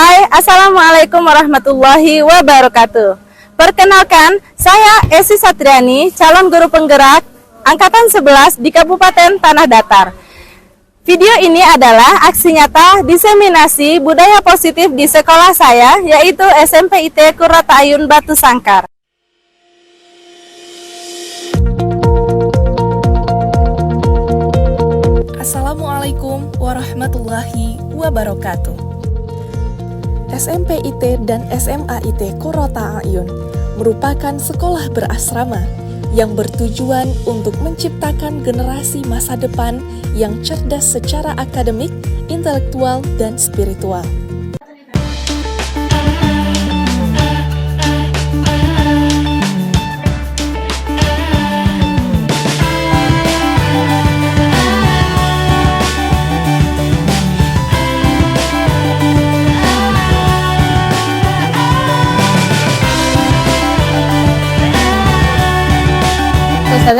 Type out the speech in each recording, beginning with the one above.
Hai, Assalamualaikum warahmatullahi wabarakatuh. Perkenalkan, saya Esi Satriani, calon guru penggerak Angkatan 11 di Kabupaten Tanah Datar. Video ini adalah aksi nyata diseminasi budaya positif di sekolah saya, yaitu SMP IT Qurrata Ayun Batu Sangkar. Assalamualaikum warahmatullahi wabarakatuh. SMP IT dan SMA IT Qurrata Ayun merupakan sekolah berasrama yang bertujuan untuk menciptakan generasi masa depan yang cerdas secara akademik, intelektual, dan spiritual.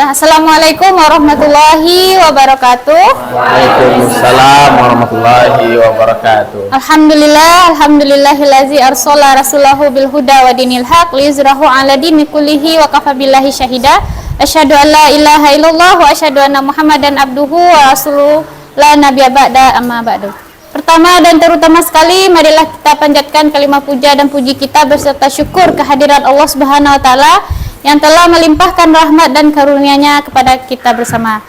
Assalamualaikum warahmatullahi wabarakatuh. Waalaikumsalam warahmatullahi wabarakatuh. Alhamdulillahillazi arsala rasulahu bil huda wa dinil haq liyuzrahu ala dini kullihi wa kafa billahi syahida. Asyhadu an la ilaha illallah wa asyhadu anna Muhammadan abduhu wa rasuluhu la nabiyya ba'da amma ba'du. Pertama dan terutama sekali, marilah kita panjatkan kalimat puja dan puji kita beserta syukur kehadirat Allah Subhanahu wa taala yang telah melimpahkan rahmat dan karunia-Nya kepada kita bersama.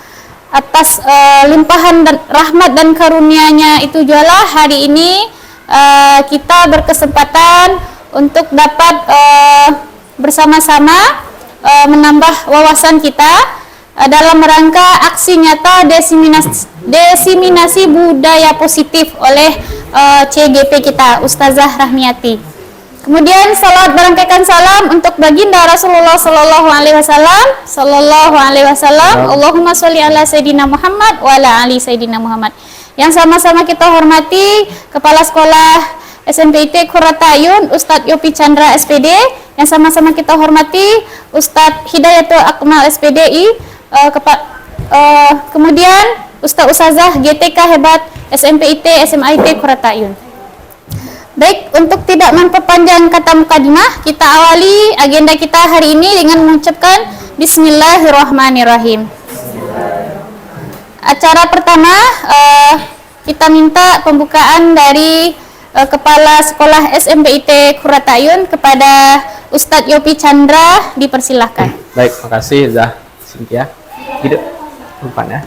Atas limpahan dan rahmat dan karunia-Nya itu jualah hari ini kita berkesempatan untuk dapat bersama-sama menambah wawasan kita dalam rangka aksi nyata diseminasi budaya positif oleh CGP kita, Ustazah Rahmiati. Kemudian salawat berangkaikan salam untuk baginda Rasulullah sallallahu alaihi wasallam. Allahumma sholli ala sayidina Muhammad wa ala ali sayidina Muhammad. Yang sama-sama kita hormati Kepala Sekolah SMP IT Qurrata Ayun Ustadz Yopi Chandra SPD. Yang sama-sama kita hormati Ustadz Hidayatul Akmal SPDI. Kemudian Ustazah GTK hebat SMP IT SMA IT Qurrata Ayun. Baik, untuk tidak memperpanjang kata mukadimah, kita awali agenda kita hari ini dengan mengucapkan Bismillahirrahmanirrahim. Acara pertama, kita minta pembukaan dari Kepala Sekolah SMP IT Qurrata Ayun kepada Ustadz Yopi Chandra, dipersilahkan. Baik, makasih Zah Cynthia. Hidup depan ya.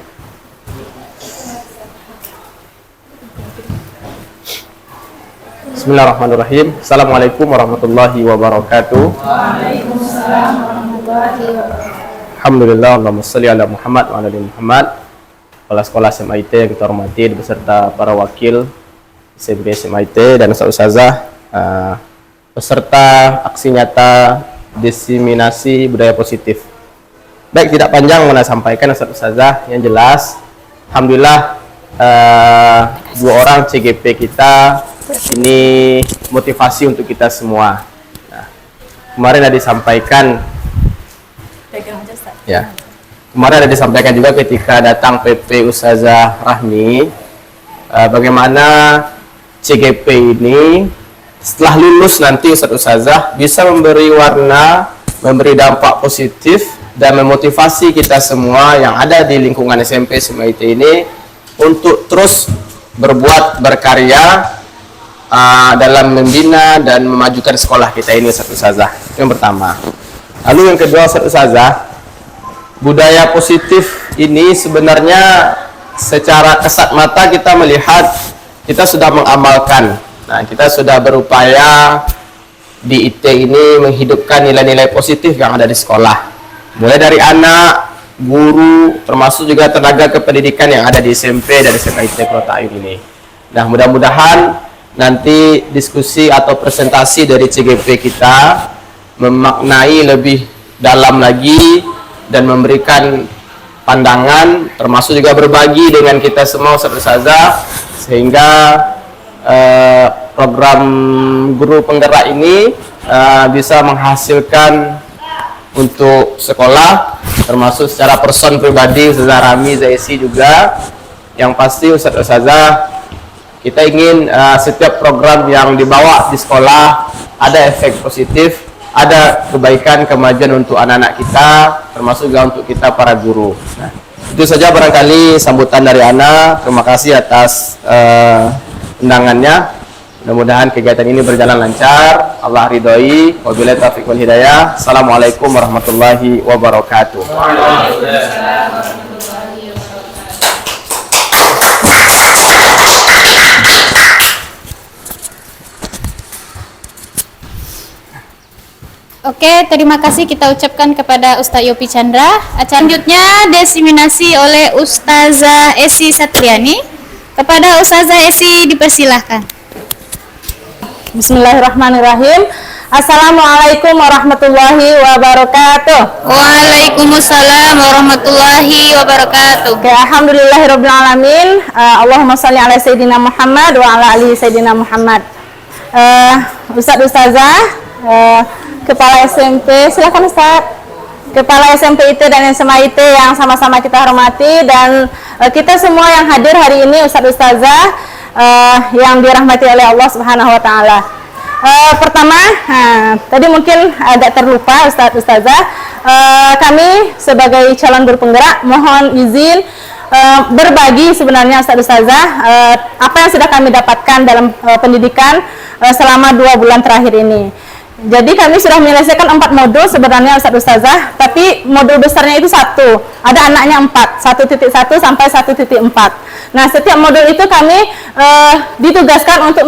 Bismillahirrahmanirrahim. Assalamualaikum warahmatullahi wabarakatuh. Waalaikumsalam warahmatullahi wabarakatuh. Alhamdulillah, Allahumma sholli ala Muhammad wa ala ali Muhammad. Kepala Sekolah SMA IT yang kita hormati beserta para wakil SMP SMA IT dan ustazah peserta aksi nyata diseminasi budaya positif. Baik, tidak panjang mana sampaikan ustazah yang jelas. Alhamdulillah, dua orang CGP kita ini motivasi untuk kita semua. Nah, kemarin ada disampaikan, ya, kemarin ada disampaikan juga ketika datang PP Ustazah Rahmi, bagaimana CGP ini setelah lulus nanti Ustazah bisa memberi warna, memberi dampak positif dan memotivasi kita semua yang ada di lingkungan SMP SMA IT ini untuk terus berbuat, berkarya dalam membina dan memajukan sekolah kita ini, Ustazah. Yang pertama. Lalu yang kedua, Ustazah, budaya positif ini sebenarnya secara kasat mata kita melihat kita sudah mengamalkan. Nah, kita sudah berupaya di IT ini menghidupkan nilai-nilai positif yang ada di sekolah. Mulai dari anak, guru, termasuk juga tenaga kependidikan yang ada di SMP dan SMA IT Qurrata Ayun ini. Nah, mudah-mudahan nanti diskusi atau presentasi dari CGP kita memaknai lebih dalam lagi dan memberikan pandangan, termasuk juga berbagi dengan kita semua ustazah, sehingga program guru penggerak ini bisa menghasilkan untuk sekolah, termasuk secara person pribadi Ustazah Rami Zaisi juga, yang pasti ustazah Kita ingin setiap program yang dibawa di sekolah ada efek positif, ada kebaikan, kemajuan untuk anak-anak kita, termasuk juga untuk kita para guru. Nah, itu saja barangkali sambutan dari Ana. Terima kasih atas undangannya. Mudah-mudahan kegiatan ini berjalan lancar. Allah ridhoi. Wabillahi taufiq wal hidayah. Assalamualaikum warahmatullahi wabarakatuh. Oke, terima kasih kita ucapkan kepada Ustaz Yopi Chandra. Acara selanjutnya diseminasi oleh Ustazah Esi Satriani. Kepada Ustazah Esi dipersilahkan. Bismillahirrahmanirrahim. Assalamualaikum warahmatullahi wabarakatuh. Waalaikumsalam warahmatullahi wabarakatuh. Oke, alhamdulillahirabbil alamin. Allahumma shalli ala sayyidina Muhammad wa ala ali sayyidina Muhammad. Ustazah, Kepala SMP, silakan Ustaz. Kepala SMP IT dan SMA IT yang sama-sama kita hormati, dan kita semua yang hadir hari ini, Ustazah yang dirahmati oleh Allah Subhanahu wa taala. Pertama, tadi mungkin agak terlupa Ustazah, kami sebagai calon guru penggerak mohon izin berbagi sebenarnya Ustazah apa yang sudah kami dapatkan dalam pendidikan selama 2 bulan terakhir ini. Jadi kami sudah menyelesaikan 4 modul sebenarnya Ustazah, tapi modul besarnya itu 1. Ada anaknya 4, 1.1 sampai 1.4. Nah, setiap modul itu kami ditugaskan untuk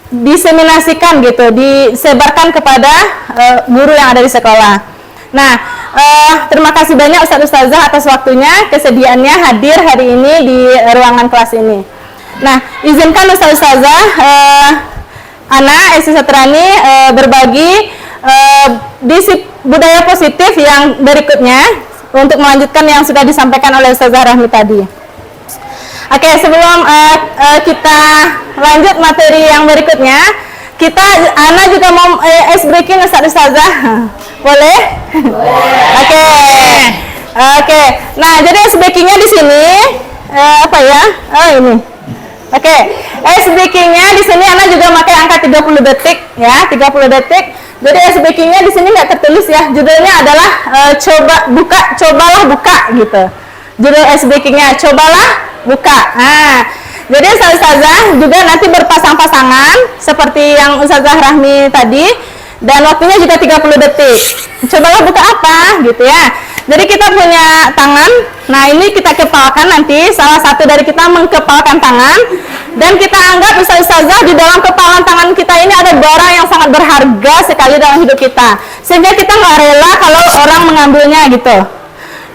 diseminasikan gitu, disebarkan kepada guru yang ada di sekolah. Nah, terima kasih banyak Ustazah atas waktunya, kesediaannya hadir hari ini di ruangan kelas ini. Nah, izinkan Ustazah Ana Esi Satriani berbagi budaya positif yang berikutnya untuk melanjutkan yang sudah disampaikan oleh Ustazah Rahmi tadi. Oke, sebelum kita lanjut materi yang berikutnya, Ana juga mau ice breaking Ustazah. Boleh? Oke. Nah, jadi ice breakingnya di sini apa ya? Oh, ini. Oke, ice breakingnya di sini Ana juga pakai angka 30 detik ya, 30 detik. Jadi ice breakingnya di sini nggak tertulis ya. Judulnya adalah cobalah buka gitu. Judul ice breakingnya cobalah buka. Nah, jadi Ustazah juga nanti berpasang-pasangan seperti yang Ustazah Rahmi tadi, dan waktunya juga 30 detik. Cobalah buka apa gitu ya. Jadi kita punya tangan. Nah, ini kita kepalkan nanti. Salah satu dari kita mengkepalkan tangan, dan kita anggap Ustazah di dalam kepalan tangan kita ini ada barang yang sangat berharga sekali dalam hidup kita, sehingga kita nggak rela kalau orang mengambilnya gitu.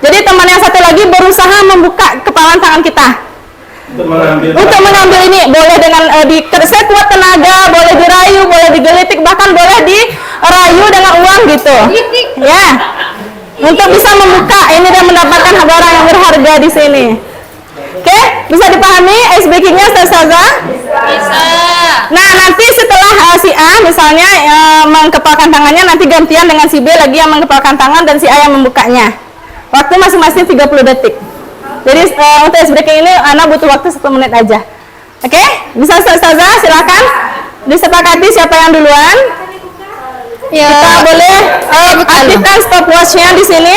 Jadi teman yang satu lagi berusaha membuka kepalan tangan kita untuk mengambil ini. Boleh dengan sekuat tenaga, boleh dirayu, boleh digelitik, bahkan boleh dirayu dengan uang gitu ya, untuk bisa membuka ini dan mendapatkan barang yang berharga di sini. Oke, bisa dipahami ice breakingnya Ustazah? Bisa. Nah, nanti setelah si A misalnya mengepalkan tangannya, nanti gantian dengan si B lagi yang mengepalkan tangan dan si A yang membukanya. Waktu masing-masing 30 detik. Jadi untuk ice breaking ini Ana butuh waktu 1 menit aja. Oke, bisa Ustazah, silakan disepakati siapa yang duluan. Ya. Kita boleh aktifkan stopwatch-nya di sini.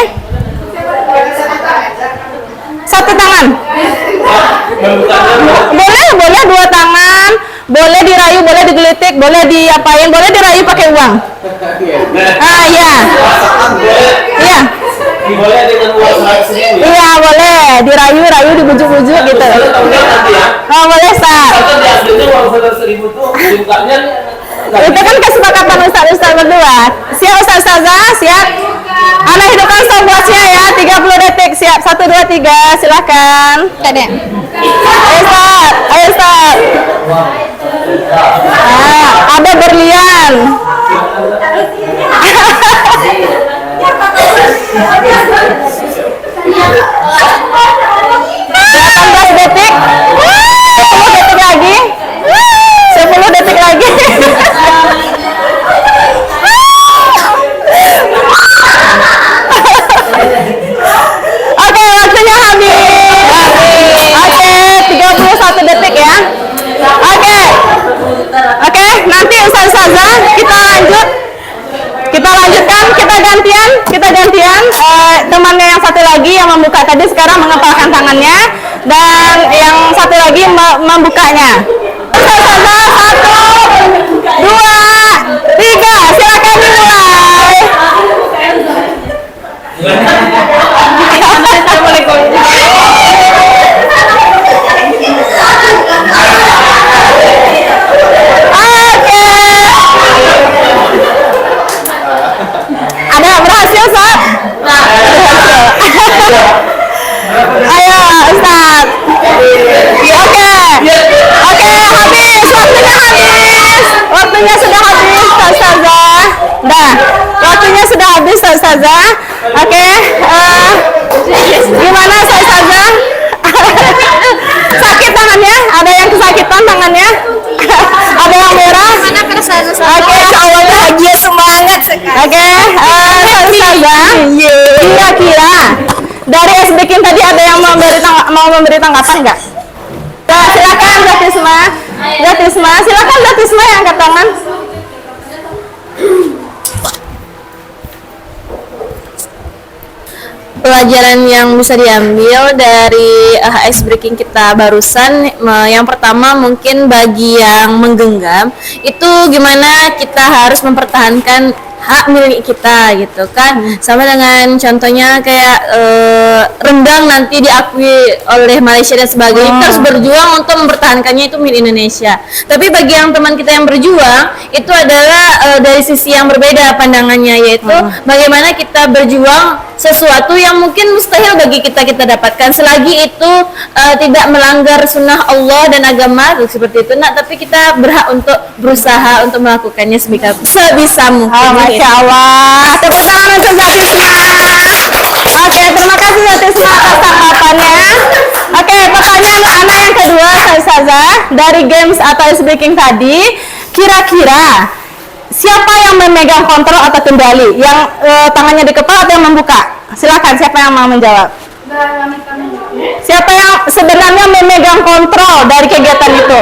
1 tangan. Boleh 2 tangan, boleh dirayu, boleh digelitik, boleh diapain, boleh dirayu pakai uang. Iya. Iya. Boleh dengan uang 100.000 ya? Iya, boleh dirayu, dibujuk-bujuk gitu. Oh, boleh, Ustaz. Kalau diambilnya uang 100.000 tuh dibukanya itu kan kesepakatan Ustaz berdua. Siap Ustazah, siap. Ana hidupkan stopwatch-nya ya, 30 detik. Siap, 1, 2, 3, silakan. Kadang. Ayo Ustaz. Ada berlian. 18 detik. 10 detik lagi. 10 detik lagi. Oke, waktunya habis. Oke, 31 detik ya. kita gantian. Temannya yang satu lagi yang membuka tadi sekarang mengepalkan tangannya dan yang satu lagi membukanya. Satu, dua, tiga, silakan dimulai. Ada berhasil, Sob? Ayo, Ustaz. Oke, habis. Waktunya sudah habis, Ustazah. Dah, waktunya sudah habis, Ustazah. Oke, gimana, Ustazah? Sakit tangannya? Ada yang kesakitan tangannya? Ada yang merah? Oke, Allah bahagia, semangat sekali. Oke, Ustazah, kira-kira dari SBK tadi ada yang mau memberi tanggapan nggak? Nah, silakan Zatisma, silakan Zatisma yang angkat tangan. Pelajaran yang bisa diambil dari ice breaking kita barusan, yang pertama mungkin bagi yang menggenggam itu gimana kita harus mempertahankan hak milik kita gitu kan, sama dengan contohnya kayak rendang nanti diakui oleh Malaysia dan sebagainya. Kita harus berjuang untuk mempertahankannya, itu milik Indonesia. Tapi bagi yang teman kita yang berjuang itu adalah dari sisi yang berbeda pandangannya, yaitu bagaimana kita berjuang sesuatu yang mungkin mustahil bagi kita dapatkan selagi itu tidak melanggar sunnah Allah dan agama seperti itu. Nah, tapi kita berhak untuk berusaha untuk melakukannya sebisa mungkin. Masya Allah, tepuk tangan untuk Zatisma. Oke, terima kasih Zatisma atas tanggapannya. Oke, pertanyaan anak yang kedua, Ustazah, dari games atau ice breaking tadi, kira-kira siapa yang memegang kontrol atau kendali? Yang tangannya di kepala atau yang membuka? Silakan, siapa yang mau menjawab? Siapa yang sebenarnya memegang kontrol dari kegiatan itu?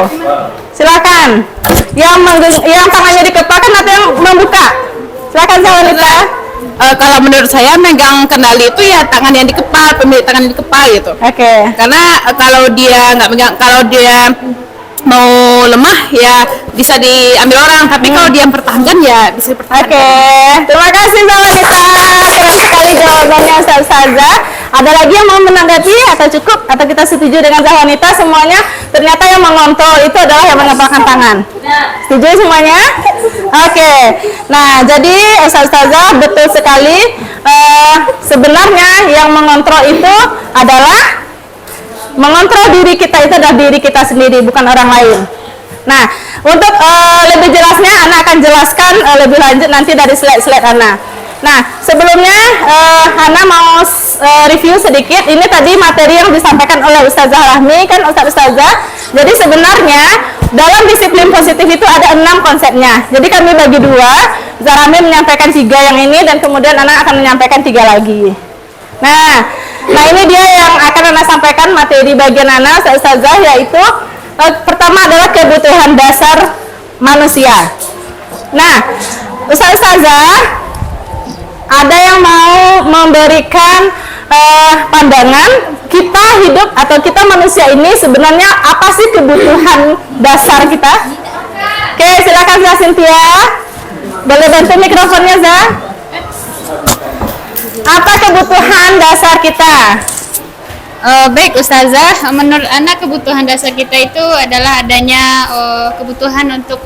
Silakan. Yang tangannya di kepala kan atau yang membuka? Silakan Wanita. Kalau menurut saya megang kendali itu ya tangan yang dikepal, pemilik tangan yang dikepal gitu. Oke. Karena kalau dia nggak megang, kalau dia mau lemah ya bisa diambil orang, tapi kalau dia mempertahankan ya bisa dipertahankan. Oke, terima kasih Wanita. Keren sekali jawabannya Ustazah. Ada lagi yang mau menanggapi atau cukup? Atau kita setuju dengan Wanita semuanya? Ternyata yang mengontrol itu adalah yang mengepalkan tangan. Setuju semuanya? Oke. Nah, jadi Ustazah betul sekali. Sebenarnya yang mengontrol itu adalah mengontrol diri kita, itu adalah diri kita sendiri, bukan orang lain. Nah, untuk lebih jelasnya Ana akan jelaskan lebih lanjut nanti dari slide-slide Ana. Nah, sebelumnya Ana mau review sedikit. Ini tadi materi yang disampaikan oleh Ustazah Rahmi, kan Ustazah. Jadi sebenarnya dalam disiplin positif itu ada 6 konsepnya. Jadi kami bagi 2. Rahmi menyampaikan 3 yang ini dan kemudian Ana akan menyampaikan 3 lagi. Nah ini dia yang akan Ana sampaikan materi bagian Ana Ustazah, yaitu pertama adalah kebutuhan dasar manusia. Nah, Ustazah ada yang mau memberikan pandangan kita hidup atau kita manusia ini sebenarnya apa sih kebutuhan dasar kita? Oke, silakan Zah Cynthia. Boleh bantu mikrofonnya, Zah? Apa kebutuhan dasar kita? Baik Ustazah, menurut Ana kebutuhan dasar kita itu adalah adanya kebutuhan untuk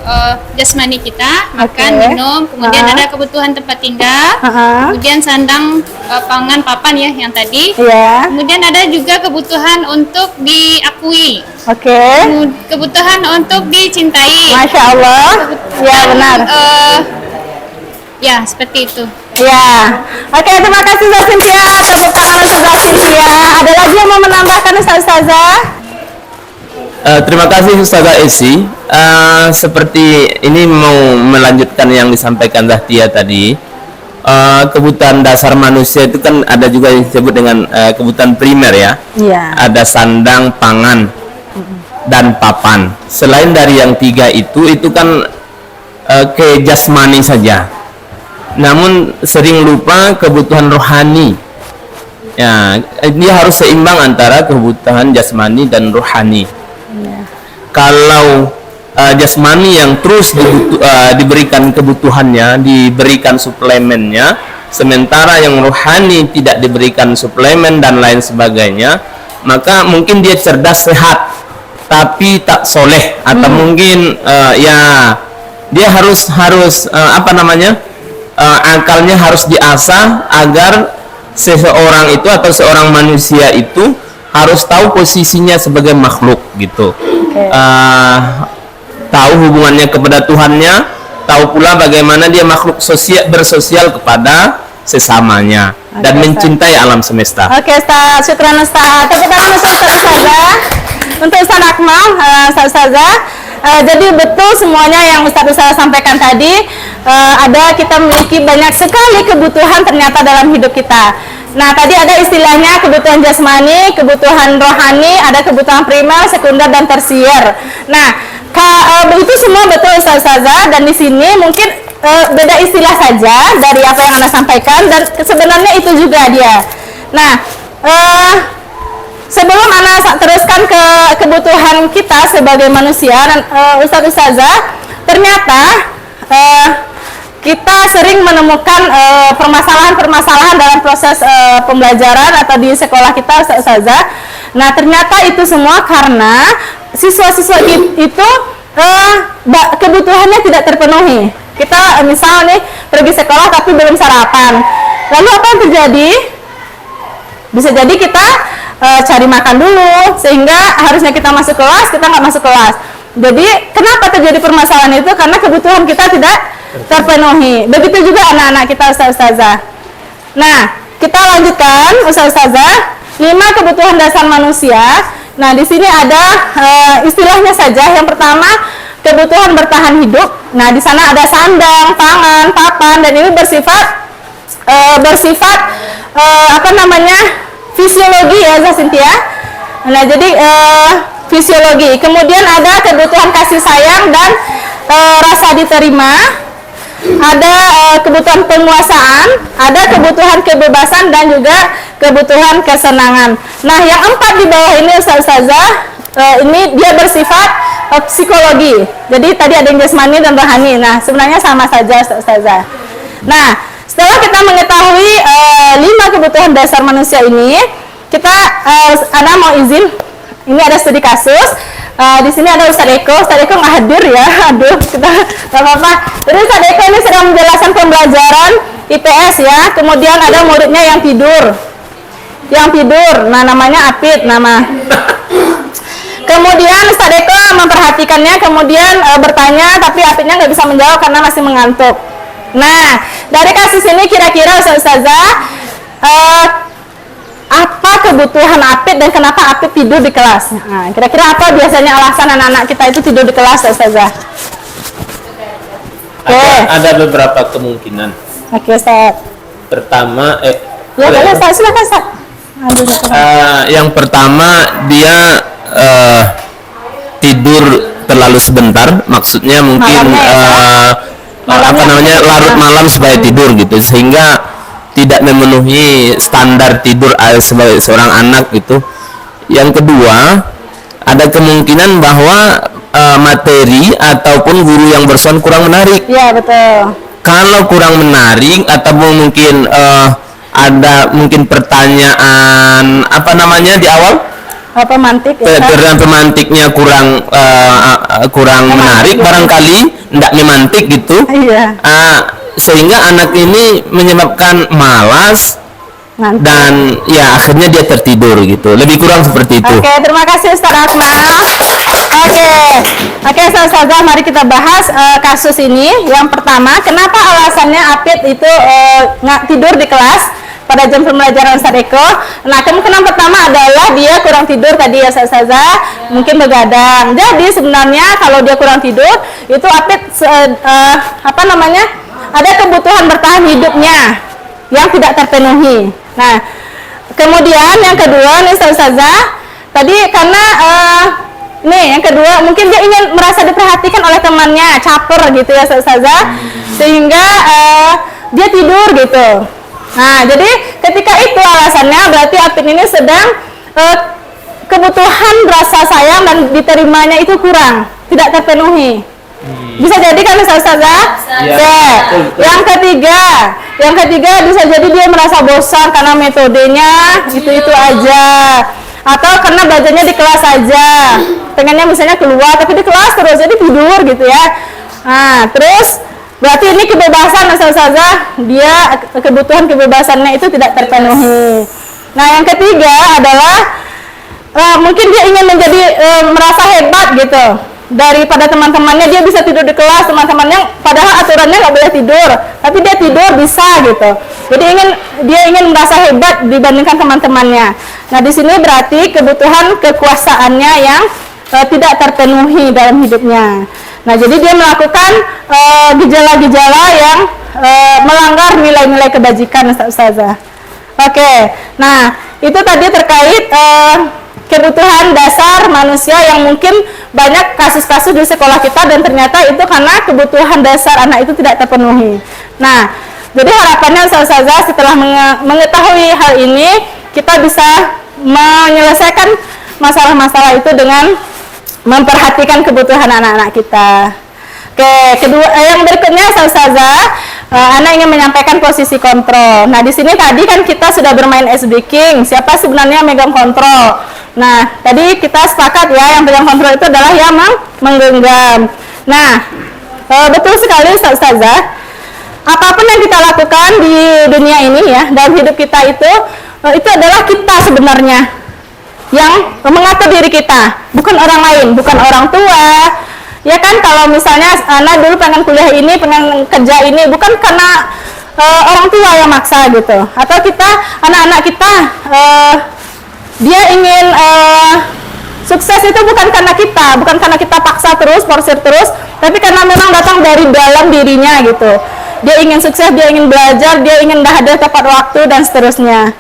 jasmani kita, makan, minum, kemudian ada kebutuhan tempat tinggal, kemudian sandang, pangan, papan ya yang tadi. Kemudian ada juga kebutuhan untuk diakui. Kebutuhan untuk dicintai. Masya Allah. Ya benar. Ya seperti itu. Ya, oke, terima kasih Zah Cynthia. Tepuk tangan untuk Zah Cynthia. Ada lagi yang mau menambahkan Ustazah? Terima kasih Ustazah Esi. Seperti ini mau melanjutkan yang disampaikan Zahtia tadi. Kebutuhan dasar manusia itu kan ada juga yang disebut dengan kebutuhan primer ya. Ada sandang, pangan, dan papan. Selain dari yang 3 itu kan ke jasmani saja. namun sering lupa kebutuhan rohani. Ya, dia harus seimbang antara kebutuhan jasmani dan rohani. Kalau jasmani yang terus diberikan kebutuhannya, diberikan suplemennya, sementara yang rohani tidak diberikan suplemen dan lain sebagainya, maka mungkin dia cerdas, sehat, tapi tak soleh, atau mungkin ya dia harus akalnya harus diasah agar seseorang itu atau seorang manusia itu harus tahu posisinya sebagai makhluk gitu. Tahu hubungannya kepada Tuhannya, tahu pula bagaimana dia makhluk bersosial kepada sesamanya, dan mencintai alam semesta. Oke, Ustaz, syukran Ustaz. Tepuk tangan Ustazah. Untuk Ustaz Akmal, Ustazah. Jadi betul semuanya yang Ustaz sampaikan tadi. Kita memiliki banyak sekali kebutuhan ternyata dalam hidup kita. Nah, tadi ada istilahnya kebutuhan jasmani, kebutuhan rohani, ada kebutuhan primer, sekunder, dan tersier. Nah, itu semua betul Ustazah, dan di sini mungkin beda istilah saja dari apa yang Anda sampaikan, dan sebenarnya itu juga dia. Nah, sebelum Anda teruskan ke kebutuhan kita sebagai manusia, Ustazah, ternyata kita sering menemukan permasalahan-permasalahan dalam proses pembelajaran atau di sekolah kita, Ustazah. Nah, ternyata itu semua karena siswa-siswa itu kebutuhannya tidak terpenuhi. Kita misalnya pergi sekolah tapi belum sarapan. Lalu apa yang terjadi? Bisa jadi kita cari makan dulu, sehingga harusnya kita masuk kelas, kita nggak masuk kelas. Jadi kenapa terjadi permasalahan itu? Karena kebutuhan kita tidak terpenuhi. Begitu juga anak-anak kita, Ustazah. Nah, kita lanjutkan, Ustazah, 5 kebutuhan dasar manusia. Nah, di sini ada istilahnya saja. Yang pertama, kebutuhan bertahan hidup. Nah, di sana ada sandang, pangan, papan, dan ini bersifat fisiologi ya, Cynthia. Nah, jadi fisiologi. Kemudian ada kebutuhan kasih sayang dan rasa diterima. Ada kebutuhan penguasaan, ada kebutuhan kebebasan, dan juga kebutuhan kesenangan. Nah, yang 4 di bawah ini, Ustazah, ini dia bersifat psikologi. Jadi tadi ada yang jasmani dan rohani. Nah, sebenarnya sama saja, Ustazah. Nah, setelah kita mengetahui 5 kebutuhan dasar manusia ini, Ana mau izin, ini ada studi kasus. Di sini ada Ustaz Eko nggak hadir ya, aduh, kita nggak apa-apa. Jadi Ustaz Eko ini sedang menjelaskan pembelajaran IPS ya. Kemudian ada muridnya yang tidur, nah namanya Apit nama. Kemudian Ustaz Eko memperhatikannya, kemudian bertanya, tapi Apitnya nggak bisa menjawab karena masih mengantuk. Nah, dari kasus ini kira-kira Ustazah, apa kebutuhan Apit dan kenapa Apit tidur di kelas? Nah, kira-kira apa biasanya alasan anak-anak kita itu tidur di kelas, Ustazah? Ada beberapa kemungkinan. Oke, Ustaz. Pertama, ya boleh, Ustaz, silakan, Ustaz. Yang pertama, dia tidur terlalu sebentar, maksudnya mungkin larut malam supaya tidur gitu, sehingga tidak memenuhi standar tidur sebagai seorang anak gitu. Yang kedua, ada kemungkinan bahwa materi ataupun guru yang berson kurang menarik. Iya, betul. Kalau kurang menarik atau mungkin ada mungkin pertanyaan di awal, pemantik ya, pemantiknya kurang menarik, barangkali tidak memantik gitu. Iya. Sehingga anak ini menyebabkan malas dan ya akhirnya dia tertidur gitu, lebih kurang seperti itu. Oke, terima kasih Ustaz Akmal. Oke, Ustazah, mari kita bahas kasus ini. Yang pertama, kenapa alasannya Apit itu nggak tidur di kelas pada jam pembelajaran Ustaz Eko? Nah, kemungkinan pertama adalah dia kurang tidur tadi ya, Ustazah, mungkin begadang. Jadi sebenarnya kalau dia kurang tidur, itu Apit ada kebutuhan bertahan hidupnya yang tidak terpenuhi. Nah, kemudian yang kedua nih, Ustazah, tadi karena yang kedua mungkin dia ingin merasa diperhatikan oleh temannya, caper gitu ya, Ustazah, sehingga dia tidur gitu. Nah, jadi ketika itu alasannya berarti Apin ini sedang kebutuhan rasa sayang dan diterimanya itu kurang, tidak terpenuhi. Bisa jadi kan Ustazah? Ya. Yang ketiga bisa jadi dia merasa bosan karena metodenya itu aja, atau karena belajarnya di kelas aja, pengennya misalnya keluar tapi di kelas terus jadi tidur gitu ya. Nah, terus berarti ini kebebasan Ustazah, dia kebutuhan kebebasannya itu tidak terpenuhi. Nah, yang ketiga adalah mungkin dia ingin menjadi merasa hebat gitu daripada teman-temannya, dia bisa tidur di kelas, teman-temannya padahal aturannya nggak boleh tidur, tapi dia tidur bisa gitu. Jadi dia ingin merasa hebat dibandingkan teman-temannya. Nah, di sini berarti kebutuhan kekuasaannya yang tidak terpenuhi dalam hidupnya. Nah, jadi dia melakukan gejala-gejala yang melanggar nilai-nilai kebajikan, Ustazah. Oke, nah itu tadi terkait kebutuhan dasar manusia yang mungkin banyak kasus-kasus di sekolah kita dan ternyata itu karena kebutuhan dasar anak itu tidak terpenuhi. Nah, jadi harapannya Ustazah setelah mengetahui hal ini kita bisa menyelesaikan masalah-masalah itu dengan memperhatikan kebutuhan anak-anak kita. Oke, yang berikutnya Ustazah, Ana ingin menyampaikan posisi kontrol. Nah, di sini tadi kan kita sudah bermain ice breaking. Siapa sebenarnya megang kontrol? Nah, tadi kita sepakat ya, yang pegang kontrol itu adalah yang menggenggam. Nah, betul sekali Ustazah. Apapun yang kita lakukan di dunia ini ya, dalam hidup kita itu adalah kita sebenarnya yang mengatur diri kita, bukan orang lain, bukan orang tua. Ya kan, kalau misalnya Ana dulu pengen kuliah ini, pengen kerja ini, bukan karena orang tua yang maksa gitu. Atau kita, anak-anak kita dia ingin sukses itu bukan karena kita paksa terus, forsir terus, tapi karena memang datang dari dalam dirinya gitu. Dia ingin sukses, dia ingin belajar, dia ingin hadir tepat waktu dan seterusnya.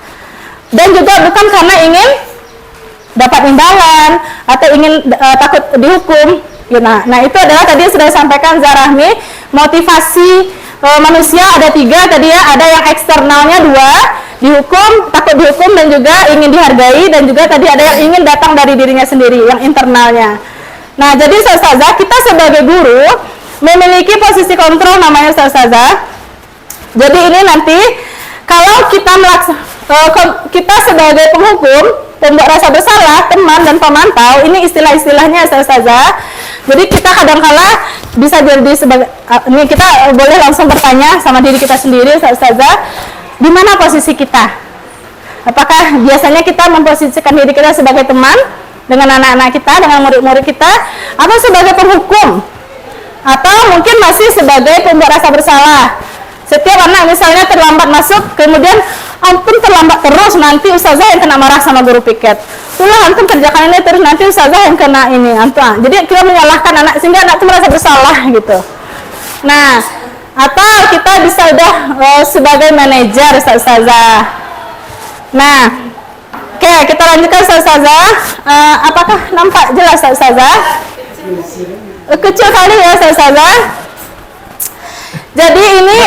Dan juga bukan karena ingin dapat imbalan atau ingin takut dihukum. Nah, itu adalah tadi sudah disampaikan Zarahmi, motivasi manusia ada 3 tadi ya, ada yang eksternalnya 2, dihukum, takut dihukum dan juga ingin dihargai, dan juga tadi ada yang ingin datang dari dirinya sendiri, yang internalnya. Nah, jadi Ustazah, kita sebagai guru memiliki posisi kontrol namanya Ustazah. Jadi ini nanti kalau kita sebagai penghukum, pembuat rasa bersalah, teman dan pemantau, ini istilah-istilahnya Ustazah. Jadi kita kadang-kala bisa jadi sebagai ini kita boleh langsung bertanya sama diri kita sendiri Ustazah, di mana posisi kita? Apakah biasanya kita memposisikan diri kita sebagai teman dengan anak-anak kita, dengan murid-murid kita, atau sebagai penghukum? Atau mungkin masih sebagai pembuat rasa bersalah? Setiap anak misalnya terlambat masuk, kemudian ampun terlambat terus, nanti Ustazah yang kena marah sama guru piket. Itulah antum kerjakan ini terus, nanti Ustazah yang kena ini antum. Jadi kita menyalahkan anak sehingga anak itu merasa bersalah gitu. Nah, atau kita bisa udah sebagai manajer Ustazah. Nah, oke, kita lanjutkan Ustazah. Apakah nampak jelas Ustazah? Kecil kali ya Ustazah. Jadi ini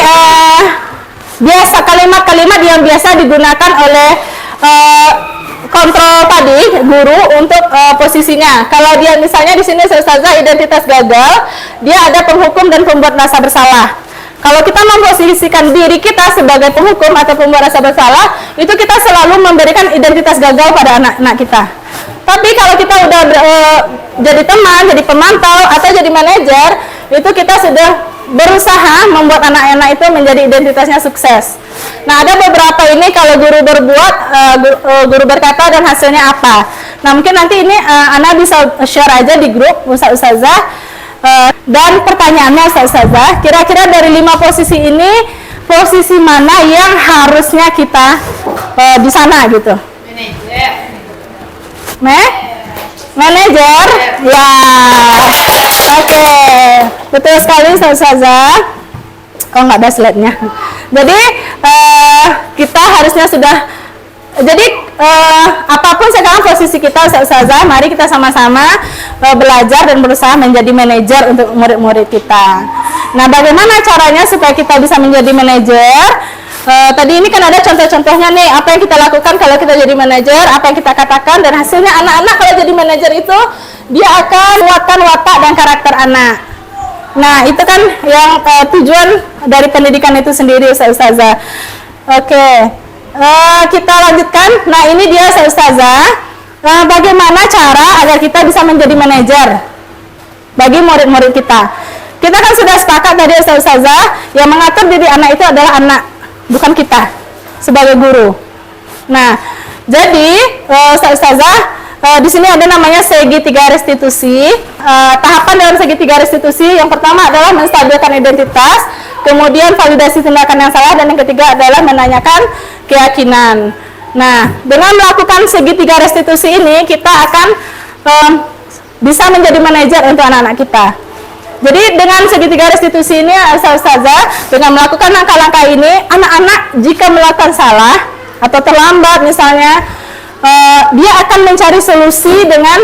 biasa kalimat-kalimat yang biasa digunakan oleh kontrol tadi guru untuk posisinya. Kalau dia misalnya di sini Ustazah identitas gagal, dia ada penghukum dan pembuat rasa bersalah. Kalau kita memposisikan diri kita sebagai penghukum atau pembuat rasa bersalah, itu kita selalu memberikan identitas gagal pada anak-anak kita. Tapi kalau kita udah jadi teman, jadi pemantau atau jadi manajer, itu kita sudah berusaha membuat anak-anak itu menjadi identitasnya sukses. Nah, ada beberapa ini kalau guru berbuat, guru berkata dan hasilnya apa. Nah, mungkin nanti ini Ana bisa share aja di grup Ustazah. Dan pertanyaannya Ustazah, kira-kira dari 5 posisi ini, posisi mana yang harusnya kita di sana gitu? Manajer? Ya. Oke. Betul sekali Ustazah. Oh, nggak ada slide-nya. Jadi kita harusnya sudah. Jadi apapun sekarang posisi kita Ustazah, mari kita sama-sama belajar dan berusaha menjadi manajer untuk murid-murid kita. Nah, bagaimana caranya supaya kita bisa menjadi manajer? Tadi ini kan ada contoh-contohnya nih, apa yang kita lakukan kalau kita jadi manajer, apa yang kita katakan, dan hasilnya anak-anak kalau jadi manajer itu dia akan kuatkan watak dan karakter anak. Nah, itu kan yang tujuan dari pendidikan itu sendiri, Ustazah. Oke, kita lanjutkan. Nah, ini dia Ustazah. Bagaimana cara agar kita bisa menjadi manajer bagi murid-murid kita? Kita kan sudah sepakat tadi Ustazah, yang mengatur diri anak itu adalah anak, bukan kita sebagai guru. Nah, jadi Ustazah, di sini ada namanya segitiga restitusi. Tahapan dalam segitiga restitusi yang pertama adalah menstabilkan identitas, kemudian validasi tindakan yang salah, dan yang ketiga adalah menanyakan keyakinan. Nah, dengan melakukan segitiga restitusi ini kita akan bisa menjadi manajer untuk anak-anak kita. Jadi dengan segitiga restitusi ini Ustazah, dengan melakukan langkah-langkah ini, anak-anak jika melakukan salah atau terlambat misalnya, dia akan mencari solusi dengan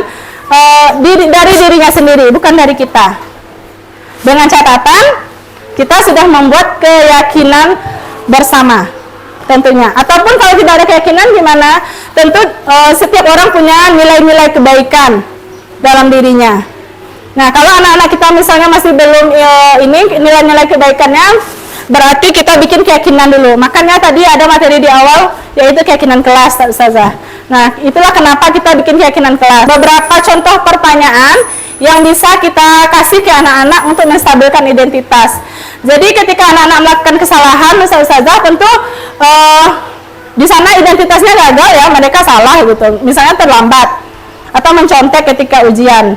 dari dirinya sendiri, bukan dari kita. Dengan catatan kita sudah membuat keyakinan bersama tentunya. Ataupun kalau tidak ada keyakinan gimana? Tentu setiap orang punya nilai-nilai kebaikan dalam dirinya. Nah, kalau anak-anak kita misalnya masih belum ini nilai-nilai kebaikannya, berarti kita bikin keyakinan dulu. Makanya tadi ada materi di awal, yaitu keyakinan kelas, Ustazah. Nah, itulah kenapa kita bikin keyakinan kelas. Beberapa contoh pertanyaan yang bisa kita kasih ke anak-anak untuk menstabilkan identitas. Jadi ketika anak-anak melakukan kesalahan, Ustazah, tentu di sana identitasnya gagal ya, mereka salah gitu. Misalnya terlambat atau mencontek ketika ujian.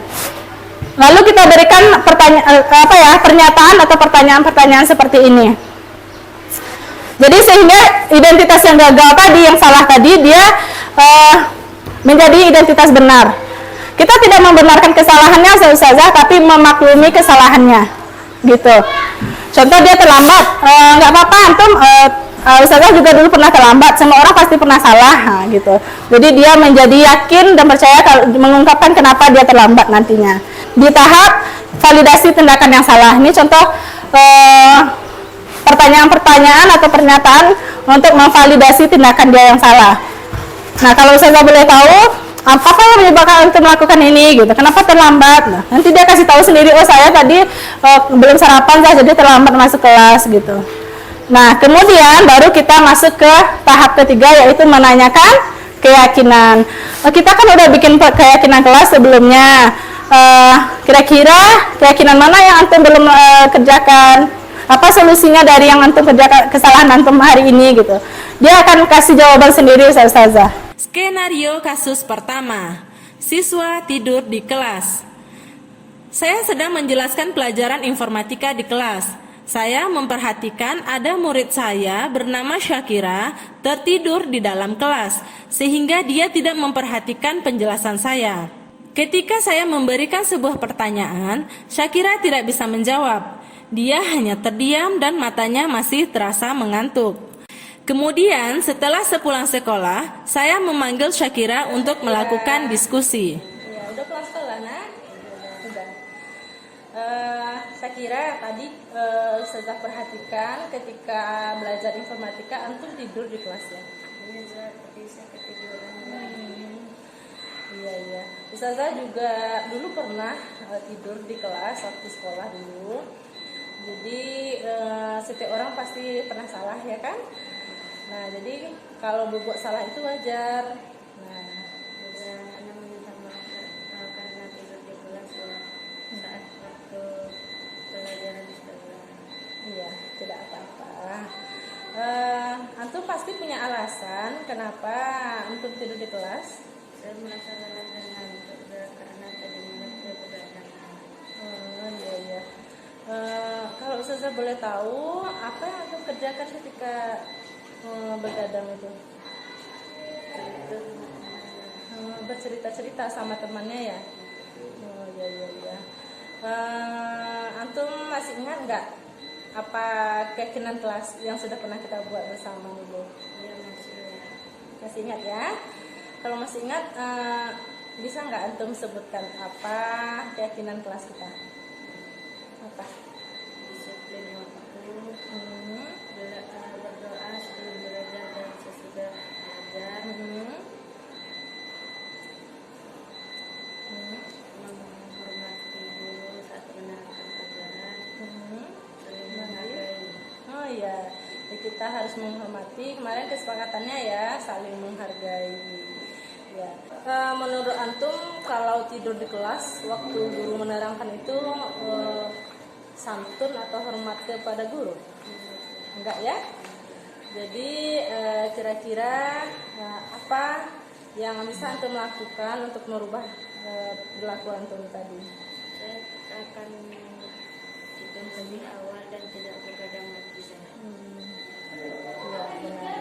Lalu kita berikan pernyataan atau pertanyaan-pertanyaan seperti ini. Jadi sehingga identitas yang gagal tadi, yang salah tadi, dia menjadi identitas benar. Kita tidak membenarkan kesalahannya Ustazah, tapi memaklumi kesalahannya, gitu. Contoh dia terlambat, nggak apa-apa, antum Ustazah juga dulu pernah terlambat, semua orang pasti pernah salah, gitu. Jadi dia menjadi yakin dan percaya kalau mengungkapkan kenapa dia terlambat nantinya. Di tahap validasi tindakan yang salah, ini contoh pertanyaan-pertanyaan atau pernyataan untuk memvalidasi tindakan dia yang salah. Nah, kalau Ustazah boleh tahu, apakah yang menyebabkan untuk melakukan ini, gitu? Kenapa terlambat? Nah, nanti dia kasih tahu sendiri, oh saya tadi belum sarapan, jadi terlambat masuk kelas, gitu. Nah, kemudian baru kita masuk ke tahap ketiga, yaitu menanyakan keyakinan. Kita kan udah bikin keyakinan kelas sebelumnya. Kira-kira keyakinan mana yang antum belum kerjakan? Apa solusinya dari yang antum kerjakan, kesalahan antum hari ini, gitu? Dia akan kasih jawaban sendiri, Ustazah. Skenario kasus pertama, siswa tidur di kelas. Saya sedang menjelaskan pelajaran informatika di kelas. Saya memperhatikan ada murid saya bernama Syakira tertidur di dalam kelas, sehingga dia tidak memperhatikan penjelasan saya. Ketika saya memberikan sebuah pertanyaan, Syakira tidak bisa menjawab. Dia hanya terdiam dan matanya masih terasa mengantuk. Kemudian setelah sepulang sekolah, saya memanggil Syakira untuk melakukan diskusi. Ya, udah pulang sekolah, nak? Udah. Syakira, tadi Ustazah perhatikan ketika belajar informatika, antum tidur di kelas ya? Iya, tapi saya ketiduran. Iya. Ustazah juga dulu pernah tidur di kelas waktu sekolah dulu. Jadi setiap orang pasti pernah salah ya kan? Nah, jadi kalau berbuat salah itu wajar. Nah, namanya karena tidur di kelas saat waktu pelajaran di sekolah. Iya, tidak apa-apa. Antum pasti punya alasan kenapa antum tidur di kelas. Saya merasa lelah dan ngantuk karena tadi malam saya begadang. Iya. Kalau Ustazah boleh tahu, apa yang antum kerjakan ketika begadang itu? Bercerita-cerita sama temannya ya? Oh iya. Antum masih ingat nggak apa keyakinan kelas yang sudah pernah kita buat bersama dulu? Iya, masih ingat ya? Kalau masih ingat, bisa nggak antum sebutkan apa keyakinan kelas kita? Apa? kita harus menghormati. Kemarin kesepakatannya ya saling menghargai. Ya. Menurut antum kalau tidur di kelas waktu guru menerangkan itu santun atau hormat kepada guru? Enggak ya? Jadi kira-kira apa yang bisa antum lakukan untuk merubah perilaku antum tadi? Saya akan tidur lebih awal dan tidak begadang lagi saya. Ya, benar.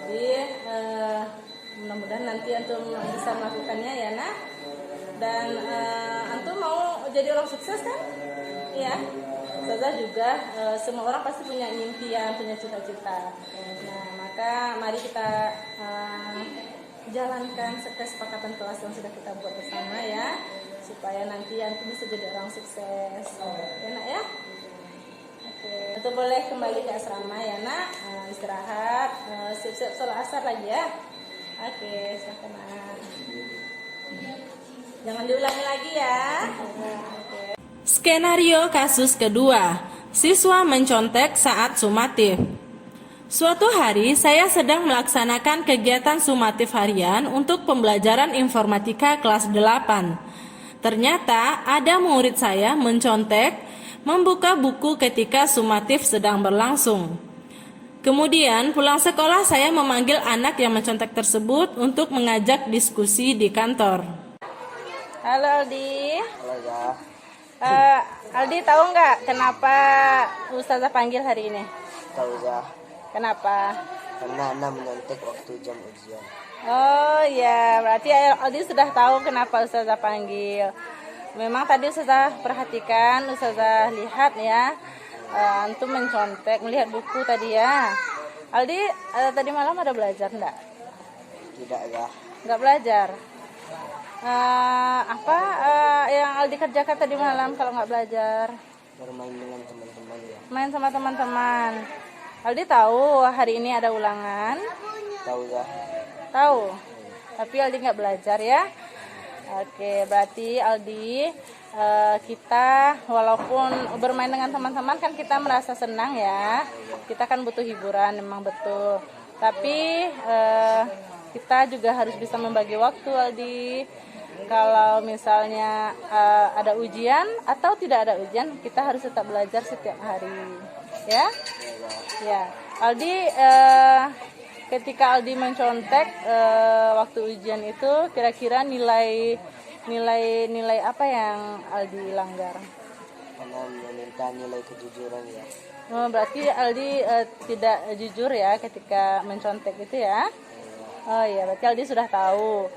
Jadi mudah-mudahan nanti antum bisa melakukannya ya nak. Dan antum mau jadi orang sukses kan? Iya. Ustazah juga semua orang pasti punya impian, punya cita-cita. Nah, maka mari kita jalankan kesepakatan kelas yang sudah kita buat bersama ya, supaya nanti antum bisa jadi orang sukses. Ya nak ya? Oke. Itu boleh kembali ke asrama ya nak, istirahat, siap-siap sholat asar lagi ya. Oke, silakan nak. Jangan diulangi lagi ya. Oke. Skenario kasus kedua, siswa mencontek saat sumatif. Suatu hari saya sedang melaksanakan kegiatan sumatif harian untuk pembelajaran informatika kelas 8. Ternyata ada murid saya mencontek membuka buku ketika sumatif sedang berlangsung. Kemudian pulang sekolah saya memanggil anak yang mencontek tersebut untuk mengajak diskusi di kantor. Halo Aldi. Halo ya. Aldi tahu nggak kenapa Ustazah panggil hari ini? Tahu ya. Kenapa? Karena Anda menyontek waktu jam ujian. Oh ya, berarti Aldi sudah tahu kenapa Ustazah panggil. Memang tadi Ustazah perhatikan, Ustazah lihat ya, antum mencontek, melihat buku tadi ya. Aldi tadi malam ada belajar enggak? Tidak ya. Enggak belajar. Apa yang Aldi kerjakan tadi malam kalau nggak belajar? Bermain dengan teman-teman ya. Main sama teman-teman. Aldi tahu hari ini ada ulangan? Tahu ya. Tahu. Tapi Aldi nggak belajar ya. Oke, berarti Aldi kita walaupun bermain dengan teman-teman kan kita merasa senang ya. Kita kan butuh hiburan, memang betul. Tapi kita juga harus bisa membagi waktu Aldi. Kalau misalnya ada ujian atau tidak ada ujian, kita harus tetap belajar setiap hari, ya. Ya, Aldi ketika Aldi mencontek waktu ujian itu, kira-kira nilai apa yang Aldi langgar? Karena meminta nilai kejujuran ya. Oh, berarti Aldi tidak jujur ya ketika mencontek itu ya? Oh iya, berarti Aldi sudah tahu.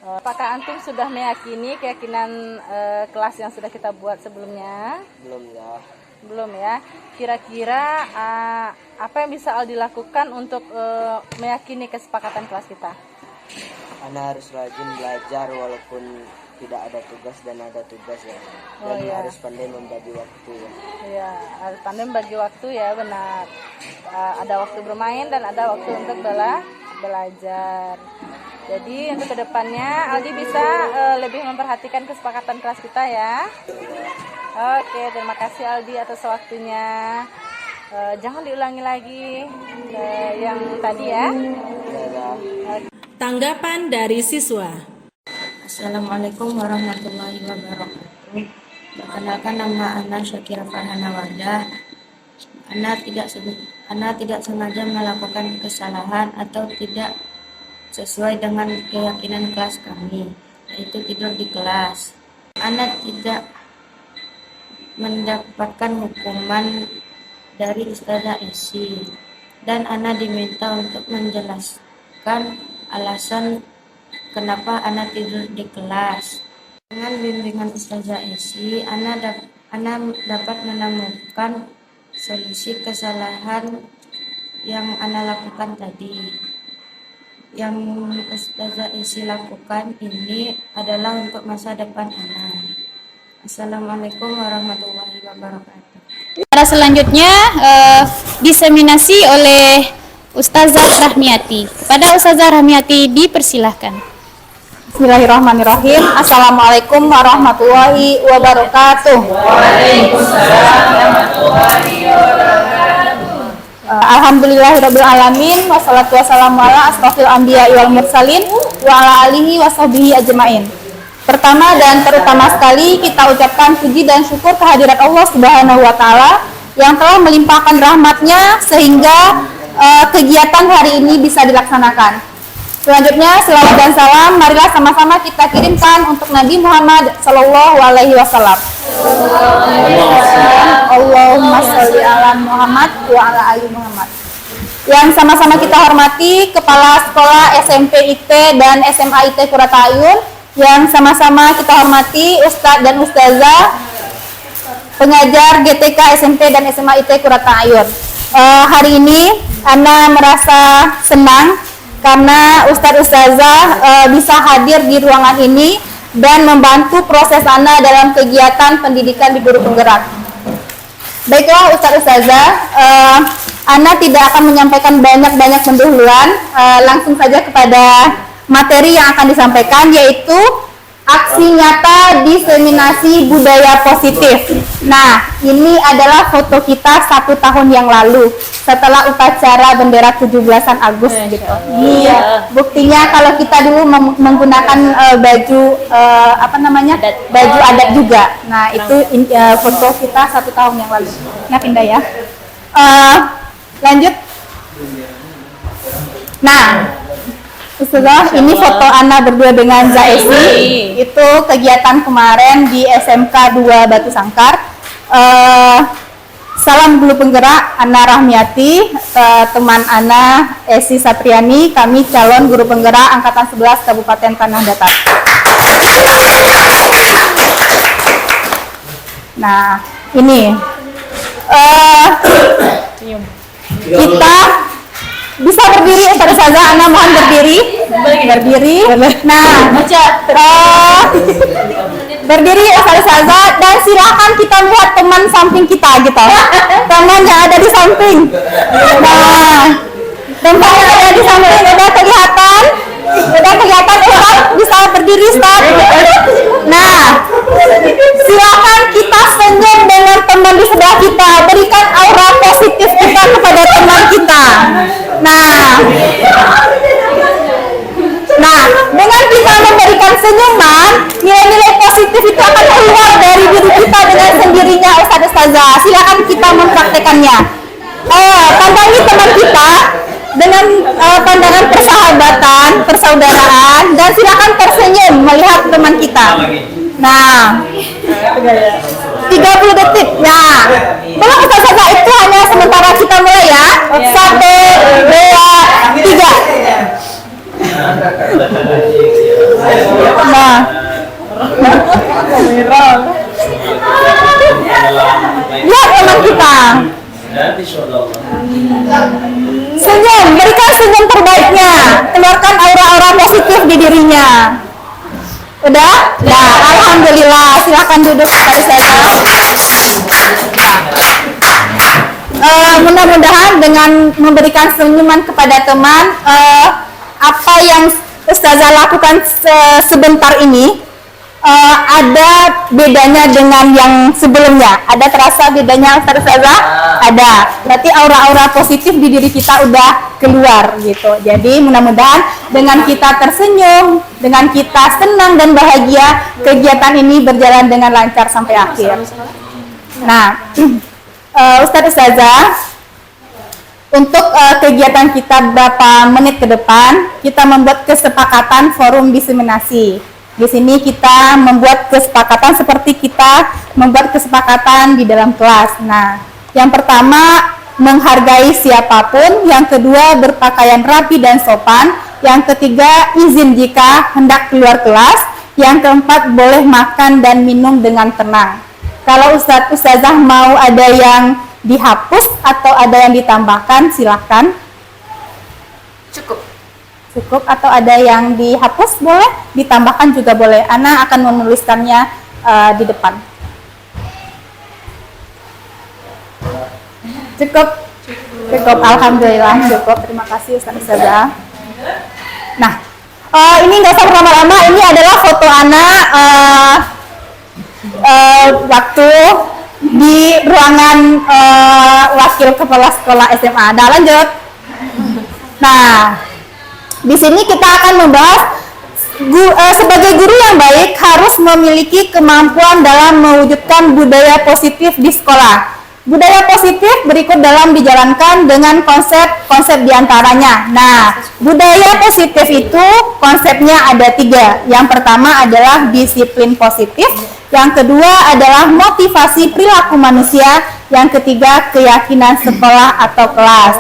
Apakah antum sudah meyakini keyakinan kelas yang sudah kita buat sebelumnya? Belum ya. Belum ya. Kira-kira apa yang bisa Aldi lakukan untuk meyakini kesepakatan kelas kita? Anda harus rajin belajar walaupun tidak ada tugas dan ada tugas ya. Oh, Dan iya. harus pandai membagi waktu ya. Iya, harus pandai membagi waktu ya, benar. Ada waktu bermain dan ada waktu untuk belajar. Jadi untuk kedepannya Aldi bisa lebih memperhatikan kesepakatan kelas kita ya. Oke, terima kasih Aldi atas waktunya. Jangan diulangi lagi yang tadi ya. Tanggapan dari siswa. Assalamualaikum warahmatullahi wabarakatuh. Perkenalkan, nama Ana Syakira Farhana Wardah. Ana tidak sengaja melakukan kesalahan atau tidak sesuai dengan keyakinan kelas kami, yaitu tidur di kelas. Ana tidak mendapatkan hukuman dari Ustazah Esi, dan Ana diminta untuk menjelaskan alasan kenapa Ana tidur di kelas. Dengan bimbingan Ustazah Esi, Ana dapat menemukan solusi kesalahan yang Ana lakukan tadi. Yang Ustazah Esi lakukan ini adalah untuk masa depan Ana. Assalamualaikum warahmatullahi wabarakatuh. Cara selanjutnya diseminasi oleh Ustazah Rahmiati. Kepada Ustazah Rahmiati dipersilahkan. Bismillahirrahmanirrahim. Assalamualaikum warahmatullahi wabarakatuh. Waalaikumsalam warahmatullahi wabarakatuh. Alhamdulillahirabbil alamin wassalatu wassalamu ala asrofil anbiya wal mursalin wa ala alihi washabihi ajmain. Pertama dan terutama sekali kita ucapkan puji dan syukur kehadirat Allah Subhanahu wa taala yang telah melimpahkan rahmatnya sehingga kegiatan hari ini bisa dilaksanakan. Selanjutnya selawat dan salam marilah sama-sama kita kirimkan untuk Nabi Muhammad sallallahu alaihi wasallam. Allahumma sholli ala Muhammad wa ala ali Muhammad. Yang sama-sama kita hormati Kepala Sekolah SMP IT dan SMA IT Qurrata A'yun, yang sama-sama kita hormati Ustadz dan Ustazah pengajar GTK SMP dan SMA IT Qurrata A'yun. Hari ini Ana merasa senang karena Ustadz Ustazah bisa hadir di ruangan ini dan membantu proses Ana dalam kegiatan pendidikan di Guru Penggerak. Baiklah Ustadz Ustazah, Ana tidak akan menyampaikan banyak-banyak pendahuluan, langsung saja kepada materi yang akan disampaikan, yaitu aksi nyata diseminasi budaya positif. Nah, ini adalah foto kita 1 tahun yang lalu setelah upacara bendera 17-an Agustus gitu. Iya, buktinya kalau kita dulu menggunakan baju baju adat juga. Nah, itu foto kita 1 tahun yang lalu. Nah, pindah ya. Lanjut. Nah, Ustazah, ini foto Ana berdua dengan Zaesi. Itu kegiatan kemarin di SMK 2 Batu Sangkar. Salam Guru Penggerak, Ana Rahmiati, teman Ana Esi Satriani, kami calon Guru Penggerak Angkatan 11 Kabupaten Tanah Datar. Nah, ini kita bisa berdiri, Ustaz Ustazah, Ana mohon berdiri. Nah, berdiri Ustaz Ustazah, dan silakan kita lihat teman samping kita gitu. Teman yang ada di samping. Nah, teman yang ada di samping udah kelihatan. Ustaz bisa berdiri, Ustaz. Nah, silakan kita senyum dengan teman di sebelah kita, berikan aura positif kita kepada teman kita. Nah, dengan kita memberikan senyuman, nilai-nilai positif itu akan keluar dari diri kita dengan sendirinya, Ustaz Ustazah. Silakan kita mempraktekannya. Pandangi teman kita dengan pandangan persahabatan, persaudaraan, dan silakan tersenyum melihat teman kita. Nah, 30 detik. Nah, tolong Ustaz Ustazah, itu hanya sementara kita mulai ya. 1, 2, 3. Nah, lihat teman kita. Senyum, berikan senyum terbaiknya, keluarkan aura-aura positif di dirinya. Udah? Nah, alhamdulillah, silakan duduk pada saya. Mudah-mudahan dengan memberikan senyuman kepada teman, apa yang Ustazah lakukan sebentar ini ada bedanya dengan yang sebelumnya. Ada terasa bedanya Ustazah? Ada. Berarti aura-aura positif di diri kita udah keluar gitu. Jadi mudah-mudahan dengan kita tersenyum, dengan kita senang dan bahagia, kegiatan ini berjalan dengan lancar sampai akhir. Nah, Ustazah, untuk kegiatan kita beberapa menit ke depan, kita membuat kesepakatan forum diseminasi. Di sini kita membuat kesepakatan seperti kita membuat kesepakatan di dalam kelas. Nah, yang pertama menghargai siapapun, yang kedua berpakaian rapi dan sopan, yang ketiga izin jika hendak keluar kelas, yang keempat boleh makan dan minum dengan tenang. Kalau Ustazah mau ada yang dihapus atau ada yang ditambahkan, silahkan. Cukup atau ada yang dihapus boleh, ditambahkan juga boleh. Ana akan menuliskannya di depan. Cukup. Alhamdulillah cukup. Terima kasih Ustazah. Nah, ini nggak usah lama-lama. Ini adalah foto Ana waktu di ruangan wakil wakil kepala sekolah SMA. Nah, lanjut. Nah, di sini kita akan membahas sebagai guru yang baik harus memiliki kemampuan dalam mewujudkan budaya positif di sekolah. Budaya positif berikut dalam dijalankan dengan konsep-konsep diantaranya. Nah, budaya positif itu konsepnya ada 3. Yang pertama adalah disiplin positif, yang kedua adalah motivasi perilaku manusia, yang ketiga keyakinan sekolah atau kelas.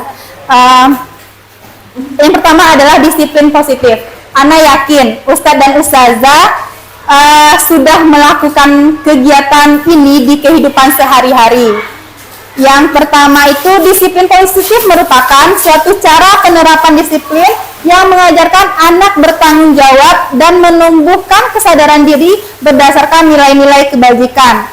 Yang pertama adalah disiplin positif. Ana yakin Ustadz dan Ustazah sudah melakukan kegiatan ini di kehidupan sehari-hari. Yang pertama itu disiplin positif merupakan suatu cara penerapan disiplin yang mengajarkan anak bertanggung jawab dan menumbuhkan kesadaran diri berdasarkan nilai-nilai kebajikan.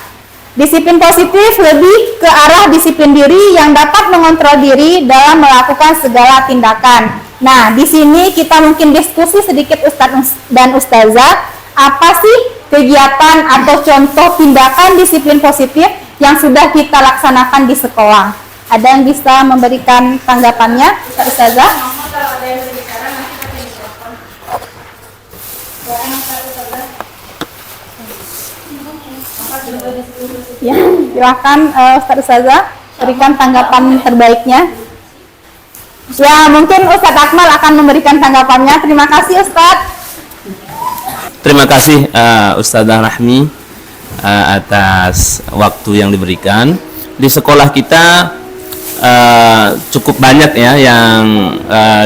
Disiplin positif lebih ke arah disiplin diri yang dapat mengontrol diri dalam melakukan segala tindakan. Nah, di sini kita mungkin diskusi sedikit Ustadz dan Ustazah, apa sih kegiatan atau contoh tindakan disiplin positif yang sudah kita laksanakan di sekolah? Ada yang bisa memberikan tanggapannya, Ustazah? Ya, silakan Ustazah berikan tanggapan terbaiknya. Ya, mungkin Ustadz Akmal akan memberikan tanggapannya. Terima kasih Ustadz. Terima kasih Ustazah Rahmi atas waktu yang diberikan. Di sekolah kita cukup banyak ya yang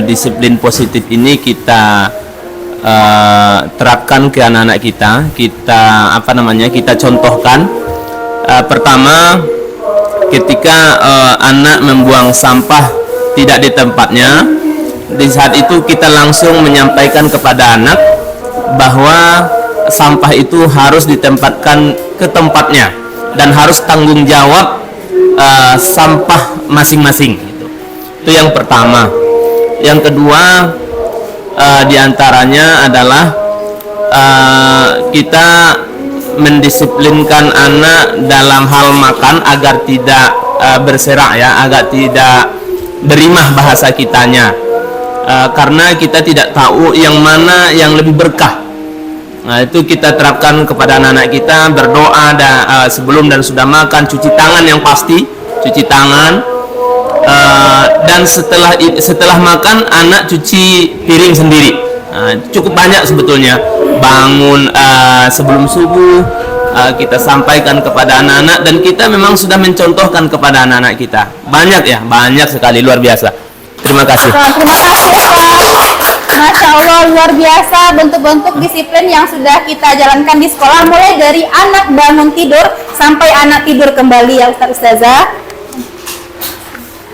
disiplin positif ini kita terapkan ke anak-anak kita. Kita contohkan. Pertama, ketika anak membuang sampah tidak di tempatnya, di saat itu kita langsung menyampaikan kepada anak bahwa sampah itu harus ditempatkan ke tempatnya dan harus tanggung jawab sampah masing-masing. Itu yang pertama. Yang kedua, diantaranya adalah kita mendisiplinkan anak dalam hal makan agar tidak berserak ya, agar tidak berimah bahasa kitanya, karena kita tidak tahu yang mana yang lebih berkah. Nah, itu kita terapkan kepada anak-anak kita, berdoa sebelum dan sudah makan, cuci tangan yang pasti, cuci tangan, dan setelah makan anak cuci piring sendiri. Nah, cukup banyak sebetulnya. Bangun sebelum subuh kita sampaikan kepada anak-anak, dan kita memang sudah mencontohkan kepada anak-anak kita. Banyak ya, banyak sekali, luar biasa. Terima kasih. Terima kasih Ustaz. Masya Allah, luar biasa bentuk-bentuk disiplin yang sudah kita jalankan di sekolah, mulai dari anak bangun tidur sampai anak tidur kembali ya Ustazah.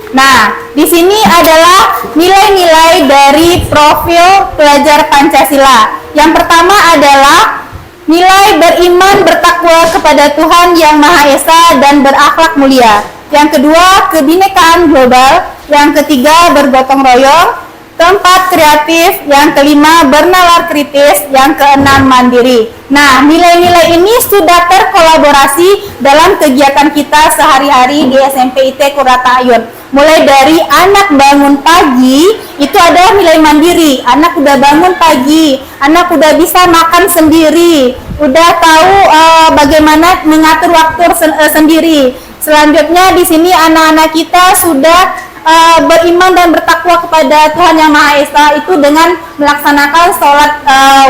Nah, di sini adalah nilai-nilai dari profil pelajar Pancasila. Yang pertama adalah nilai beriman bertakwa kepada Tuhan Yang Maha Esa dan berakhlak mulia. Yang kedua, kebinekaan global. Yang ketiga, bergotong royong. Keempat, kreatif. Yang kelima, bernalar kritis. Yang keenam, mandiri. Nah, nilai-nilai ini sudah terkolaborasi dalam kegiatan kita sehari-hari di SMP IT Qurrata A'yun. Mulai dari anak bangun pagi, itu adalah nilai mandiri. Anak udah bangun pagi, anak udah bisa makan sendiri, udah tahu bagaimana mengatur waktu sendiri. Selanjutnya di sini anak-anak kita sudah beriman dan bertakwa kepada Tuhan Yang Maha Esa, itu dengan melaksanakan sholat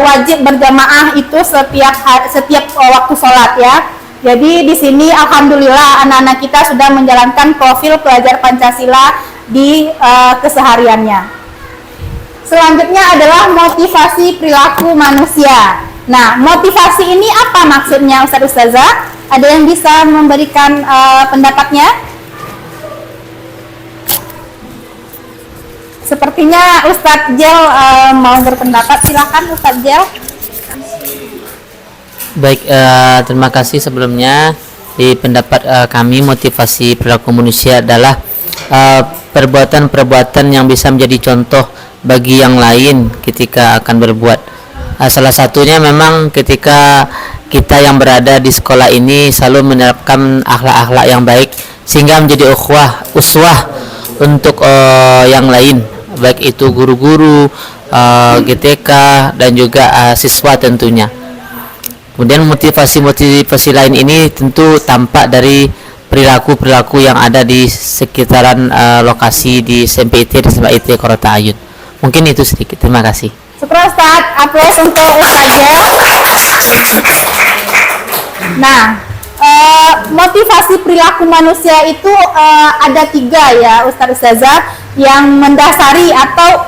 wajib berjamaah itu setiap waktu sholat ya. Jadi di sini alhamdulillah anak-anak kita sudah menjalankan profil pelajar Pancasila di kesehariannya. Selanjutnya adalah motivasi perilaku manusia. Nah, motivasi ini apa maksudnya Ustazah? Ada yang bisa memberikan pendapatnya? Sepertinya Ustadz Jel mau berpendapat. Silakan Ustadz Jel. Baik, terima kasih sebelumnya. Di pendapat kami, motivasi perilaku manusia adalah perbuatan-perbuatan yang bisa menjadi contoh bagi yang lain ketika akan berbuat. Salah satunya memang ketika kita yang berada di sekolah ini selalu menerapkan akhlak-akhlak yang baik, sehingga menjadi uswah untuk yang lain, baik itu guru-guru, GTK dan juga siswa tentunya. Kemudian motivasi lain ini tentu tampak dari perilaku yang ada di sekitaran lokasi di SMPIT dan SMAIT Qurrata A'yun. Mungkin itu sedikit. Terima kasih. Syukur Ustaz, aplaus untuk Ustazah. Nah, motivasi perilaku manusia itu ada 3 ya Ustazah yang mendasari atau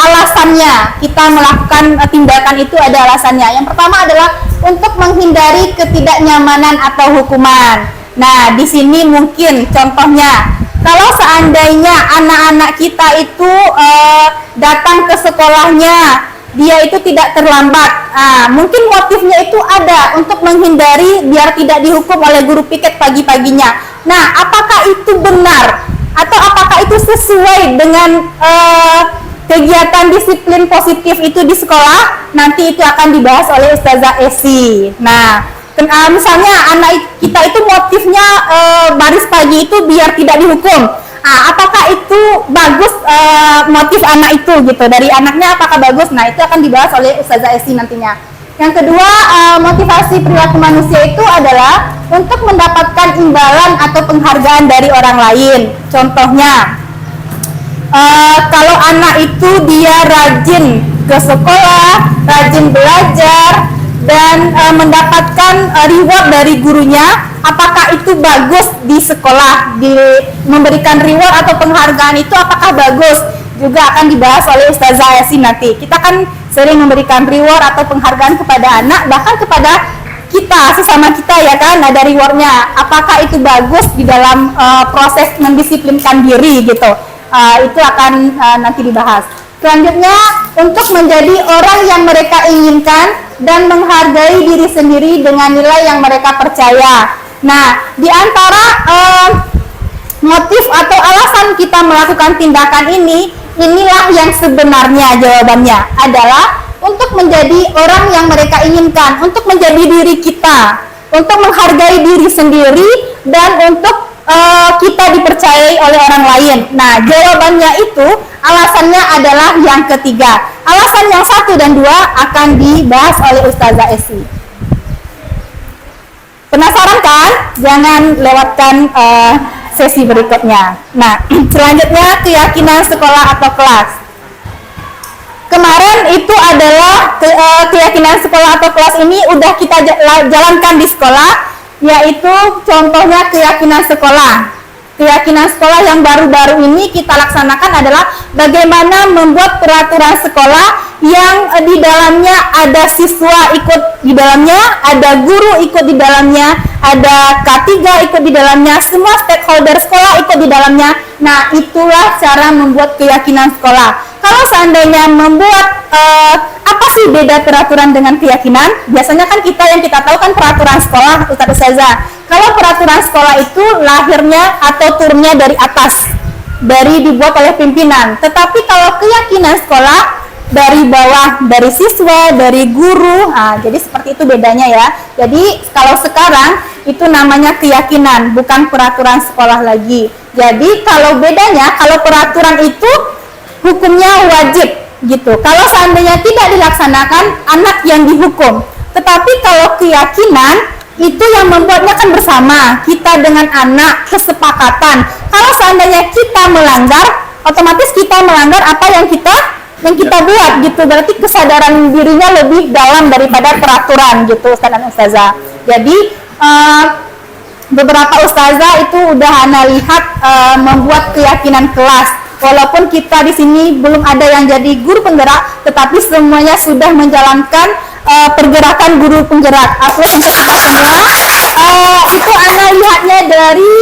alasannya kita melakukan tindakan itu ada alasannya. Yang pertama adalah untuk menghindari ketidaknyamanan atau hukuman. Nah, di sini mungkin contohnya kalau seandainya anak-anak kita itu datang ke sekolahnya, dia itu tidak terlambat. Mungkin motifnya itu ada untuk menghindari biar tidak dihukum oleh guru piket pagi-paginya. Nah, apakah itu benar? Atau apakah itu sesuai dengan kegiatan disiplin positif itu di sekolah? Nanti itu akan dibahas oleh Ustazah Esi. Nah, misalnya anak kita itu motifnya baris pagi itu biar tidak dihukum. Apakah itu bagus motif anak itu gitu, dari anaknya apakah bagus? Nah, itu akan dibahas oleh Ustazah Esi nantinya. Yang kedua, motivasi perilaku manusia itu adalah untuk mendapatkan imbalan atau penghargaan dari orang lain. Contohnya, kalau anak itu dia rajin ke sekolah, rajin belajar, dan mendapatkan reward dari gurunya, apakah itu bagus di sekolah, memberikan reward atau penghargaan itu apakah bagus? Juga akan dibahas oleh Ustazah Yasin nanti. Kita kan sering memberikan reward atau penghargaan kepada anak, bahkan kepada kita, sesama kita ya kan, ada rewardnya. Apakah itu bagus di dalam proses mendisiplinkan diri gitu? Itu akan nanti dibahas. Selanjutnya, untuk menjadi orang yang mereka inginkan dan menghargai diri sendiri dengan nilai yang mereka percaya. Nah, di antara motif atau alasan kita melakukan tindakan ini, inilah yang sebenarnya jawabannya adalah untuk menjadi orang yang mereka inginkan, untuk menjadi diri kita, untuk menghargai diri sendiri, dan untuk kita dipercayai oleh orang lain. Nah, jawabannya itu, alasannya adalah yang ketiga. Alasan yang 1 dan 2 akan dibahas oleh Ustazah Esi. Penasaran kan? Jangan lewatkan sesi berikutnya. Nah, selanjutnya keyakinan sekolah atau kelas. Kemarin itu adalah keyakinan sekolah atau kelas ini udah kita jalankan di sekolah, yaitu contohnya keyakinan sekolah. Keyakinan sekolah yang baru-baru ini kita laksanakan adalah bagaimana membuat peraturan sekolah yang di dalamnya ada siswa ikut di dalamnya, ada guru ikut di dalamnya, ada K3 ikut di dalamnya, semua stakeholder sekolah ikut di dalamnya. Nah, itulah cara membuat keyakinan sekolah. Kalau seandainya membuat apa sih beda peraturan dengan keyakinan? Biasanya kan yang kita tahu kan peraturan sekolah, Ustazah. Kalau peraturan sekolah itu lahirnya atau turunnya dari atas, dibuat oleh pimpinan. Tetapi kalau keyakinan sekolah dari bawah, dari siswa, dari guru. Jadi seperti itu bedanya ya. Jadi kalau sekarang itu namanya keyakinan, bukan peraturan sekolah lagi. Jadi kalau bedanya, kalau peraturan itu hukumnya wajib gitu. Kalau seandainya tidak dilaksanakan, anak yang dihukum. Tetapi kalau keyakinan itu yang membuatnya kan bersama, kita dengan anak, kesepakatan. Kalau seandainya kita melanggar, otomatis kita melanggar apa yang kita buat gitu. Berarti kesadaran dirinya lebih dalam daripada peraturan gitu, Ustaz dan Ustazah. Jadi beberapa ustazah itu udah ana lihat membuat keyakinan kelas. Walaupun kita di sini belum ada yang jadi guru penggerak, tetapi semuanya sudah menjalankan pergerakan guru penggerak. Aplaus untuk kita semua. Itu ana lihatnya dari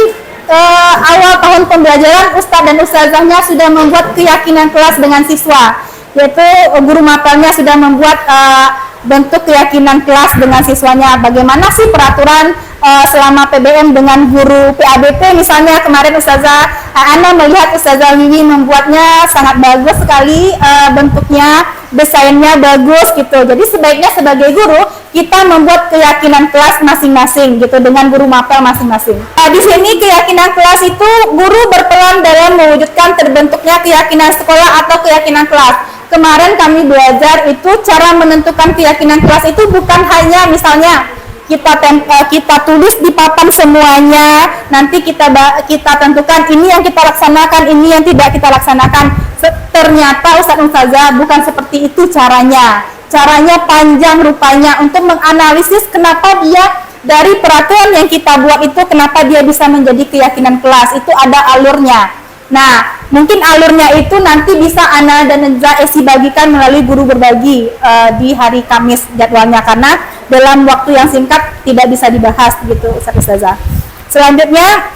awal tahun pembelajaran, ustaz dan ustazahnya sudah membuat keyakinan kelas dengan siswa, yaitu guru mapelnya sudah membuat bentuk keyakinan kelas dengan siswanya. Bagaimana sih peraturan selama PBM dengan guru PABP misalnya. Kemarin Ustazah Ana melihat Ustazah Wiwi membuatnya sangat bagus sekali, bentuknya, desainnya bagus gitu. Jadi sebaiknya sebagai guru kita membuat keyakinan kelas masing-masing gitu dengan guru mapel masing-masing. Di sini keyakinan kelas itu guru berperan dalam mewujudkan terbentuknya keyakinan sekolah atau keyakinan kelas. Kemarin kami belajar itu cara menentukan keyakinan kelas itu bukan hanya misalnya kita tulis di papan semuanya, nanti kita tentukan ini yang kita laksanakan, ini yang tidak kita laksanakan. Ternyata Ustazah bukan seperti itu caranya. Caranya panjang rupanya untuk menganalisis kenapa dia dari peraturan yang kita buat itu kenapa dia bisa menjadi keyakinan kelas. Itu ada alurnya. Nah, mungkin alurnya itu nanti bisa Ana dan Esi bagikan melalui guru berbagi di hari Kamis jadwalnya, karena dalam waktu yang singkat tidak bisa dibahas gitu Ustazah. Selanjutnya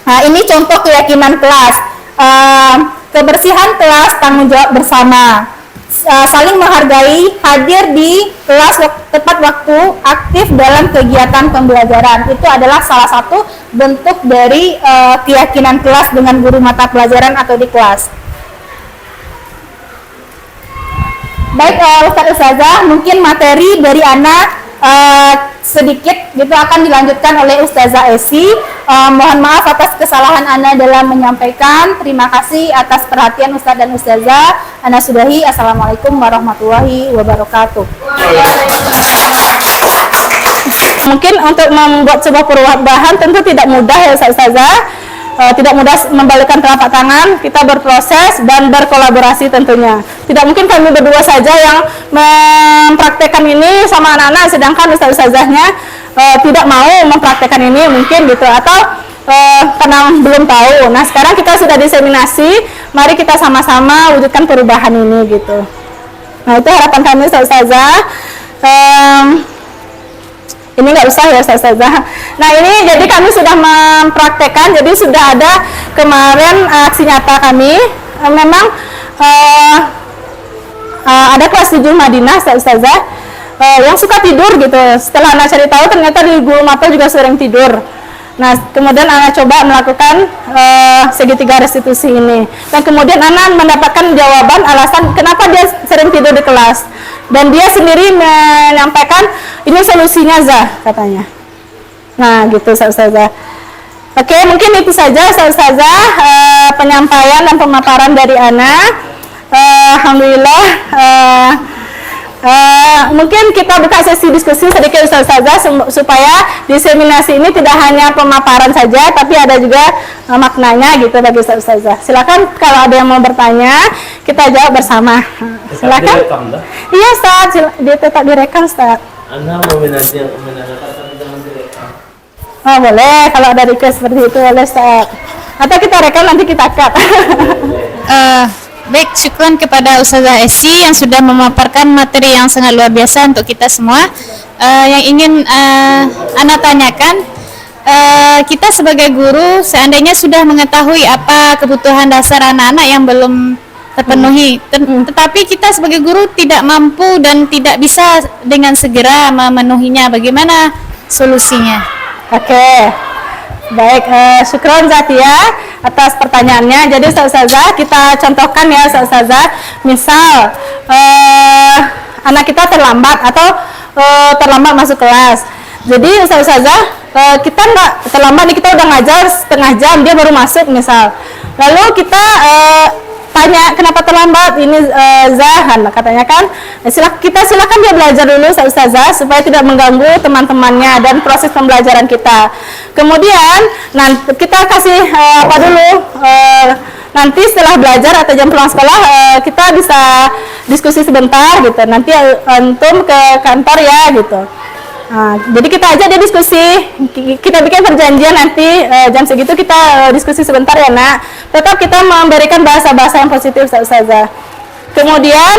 nah ini contoh keyakinan kelas. Kebersihan kelas, tanggung jawab bersama, saling menghargai, hadir di kelas tepat waktu, aktif dalam kegiatan pembelajaran. Itu adalah salah satu bentuk dari keyakinan kelas dengan guru mata pelajaran atau di kelas. Baik Ustazah, mungkin materi dari anak sedikit gitu akan dilanjutkan oleh Ustazah Esi. Mohon maaf atas kesalahan Ana dalam menyampaikan. Terima kasih atas perhatian Ustaz dan Ustazah. Ana sudahi. Assalamualaikum warahmatullahi wabarakatuh. Mungkin untuk membuat sebuah perubahan tentu tidak mudah ya Ustazah. Tidak mudah membalikkan telapak tangan, kita berproses dan berkolaborasi tentunya. Tidak mungkin kami berdua saja yang mempraktekkan ini sama anak-anak, sedangkan ustazahnya tidak mau mempraktekkan ini mungkin gitu, atau karena belum tahu. Nah sekarang kita sudah diseminasi, mari kita sama-sama wujudkan perubahan ini gitu. Nah itu harapan kami ustazah. Ini nggak usah ya Ustazah. Nah ini jadi kami sudah mempraktekkan, jadi sudah ada kemarin aksi nyata kami. Memang ada kelas 7 Madinah Ustazah yang suka tidur gitu. Setelah anak cari tahu ternyata di guru mapel juga sering tidur. Nah kemudian anak coba melakukan segitiga restitusi ini. Dan kemudian anak mendapatkan jawaban alasan kenapa dia sering tidur di kelas. Dan dia sendiri menyampaikan ini solusinya Zah katanya. Nah gitu Ustazah. Oke, mungkin itu saja Ustazah penyampaian dan pemaparan dari Ana. Alhamdulillah. Mungkin kita buka sesi diskusi sedikit Ustazah supaya diseminasi ini tidak hanya pemaparan saja tapi ada juga maknanya gitu bagi Ustazah. Silakan kalau ada yang mau bertanya kita jawab bersama. Silakan. Iya Ustaz, dia tetap direkam Ustaz. Anda mau menanyakan tentang direkam? Oh boleh, kalau ada request seperti itu boleh Ustaz. Atau kita rekam nanti kita cut. Baik, syukran kepada Ustazah Esi yang sudah memaparkan materi yang sangat luar biasa untuk kita semua. Yang ingin Ana tanyakan, kita sebagai guru seandainya sudah mengetahui apa kebutuhan dasar anak-anak yang belum terpenuhi, tetapi kita sebagai guru tidak mampu dan tidak bisa dengan segera memenuhinya, bagaimana solusinya? Oke. Baik, syukron Zatia atas pertanyaannya. Jadi Ustazah kita contohkan ya Ustazah, misal anak kita terlambat atau terlambat masuk kelas. Jadi Ustazah kita nggak terlambat nih, kita udah ngajar setengah jam dia baru masuk misal. Lalu kita tanya kenapa terlambat ini Zahan katanya kan, kita silakan dia belajar dulu Ustazah supaya tidak mengganggu teman-temannya dan proses pembelajaran kita. Kemudian nanti kita kasih apa dulu, nanti setelah belajar atau jam pulang sekolah kita bisa diskusi sebentar gitu, nanti antum ke kantor ya gitu. Nah, jadi kita aja dia diskusi, kita bikin perjanjian nanti jam segitu kita diskusi sebentar ya nak. Tetap kita memberikan bahasa-bahasa yang positif Ustazah. Kemudian,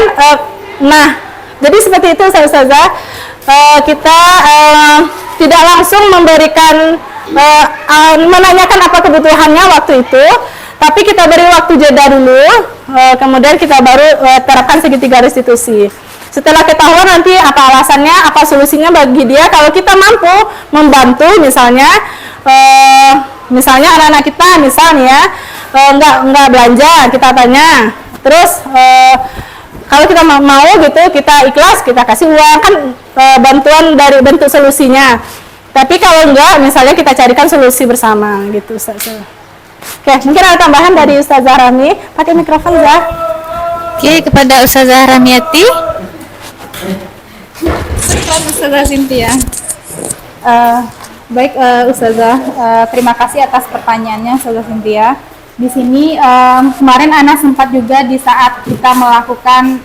nah jadi seperti itu Ustazah, kita tidak langsung memberikan menanyakan apa kebutuhannya waktu itu, tapi kita beri waktu jeda dulu, kemudian kita baru terapkan segitiga restitusi. Setelah ketahuan nanti apa alasannya, apa solusinya bagi dia. Kalau kita mampu membantu, misalnya anak-anak kita misalnya nggak belanja, kita tanya. Terus kalau kita mau gitu, kita ikhlas, kita kasih uang kan bantuan dari bentuk solusinya. Tapi kalau enggak, misalnya kita carikan solusi bersama gitu, Ustaz. Oke, mungkin ada tambahan dari Ustazah Rami. Pakai mikrofon, Zah. Oke, kepada Ustazah Ramiati. Ustazah Cynthia. Baik, Ustazah, terima kasih atas pertanyaannya, Ustazah Cynthia. Di sini kemarin Ana sempat juga di saat kita melakukan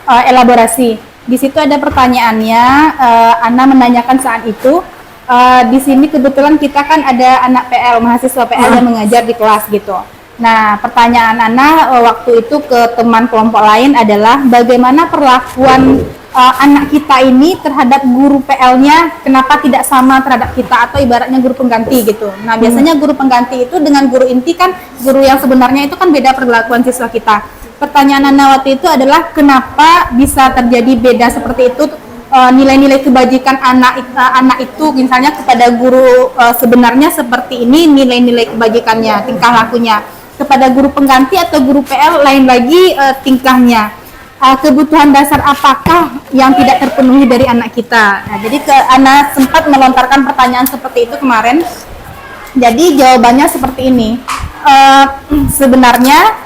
elaborasi. Di situ ada pertanyaannya, Ana menanyakan saat itu. Di sini kebetulan kita kan ada anak PL, mahasiswa PL yang mengajar di kelas gitu. Nah, pertanyaan Ana waktu itu ke teman kelompok lain adalah bagaimana perlakuan anak kita ini terhadap guru PL-nya, kenapa tidak sama terhadap kita atau ibaratnya guru pengganti gitu. Nah, biasanya guru pengganti itu dengan guru inti kan, guru yang sebenarnya itu kan beda perlakuan siswa kita. Pertanyaan Ana waktu itu adalah kenapa bisa terjadi beda seperti itu, nilai-nilai kebajikan anak itu misalnya kepada guru sebenarnya seperti ini nilai-nilai kebajikannya, tingkah lakunya, kepada guru pengganti atau guru PL lain lagi tingkahnya. Kebutuhan dasar apakah yang tidak terpenuhi dari anak kita. Nah, jadi Ana sempat melontarkan pertanyaan seperti itu kemarin. Jadi jawabannya seperti ini. Sebenarnya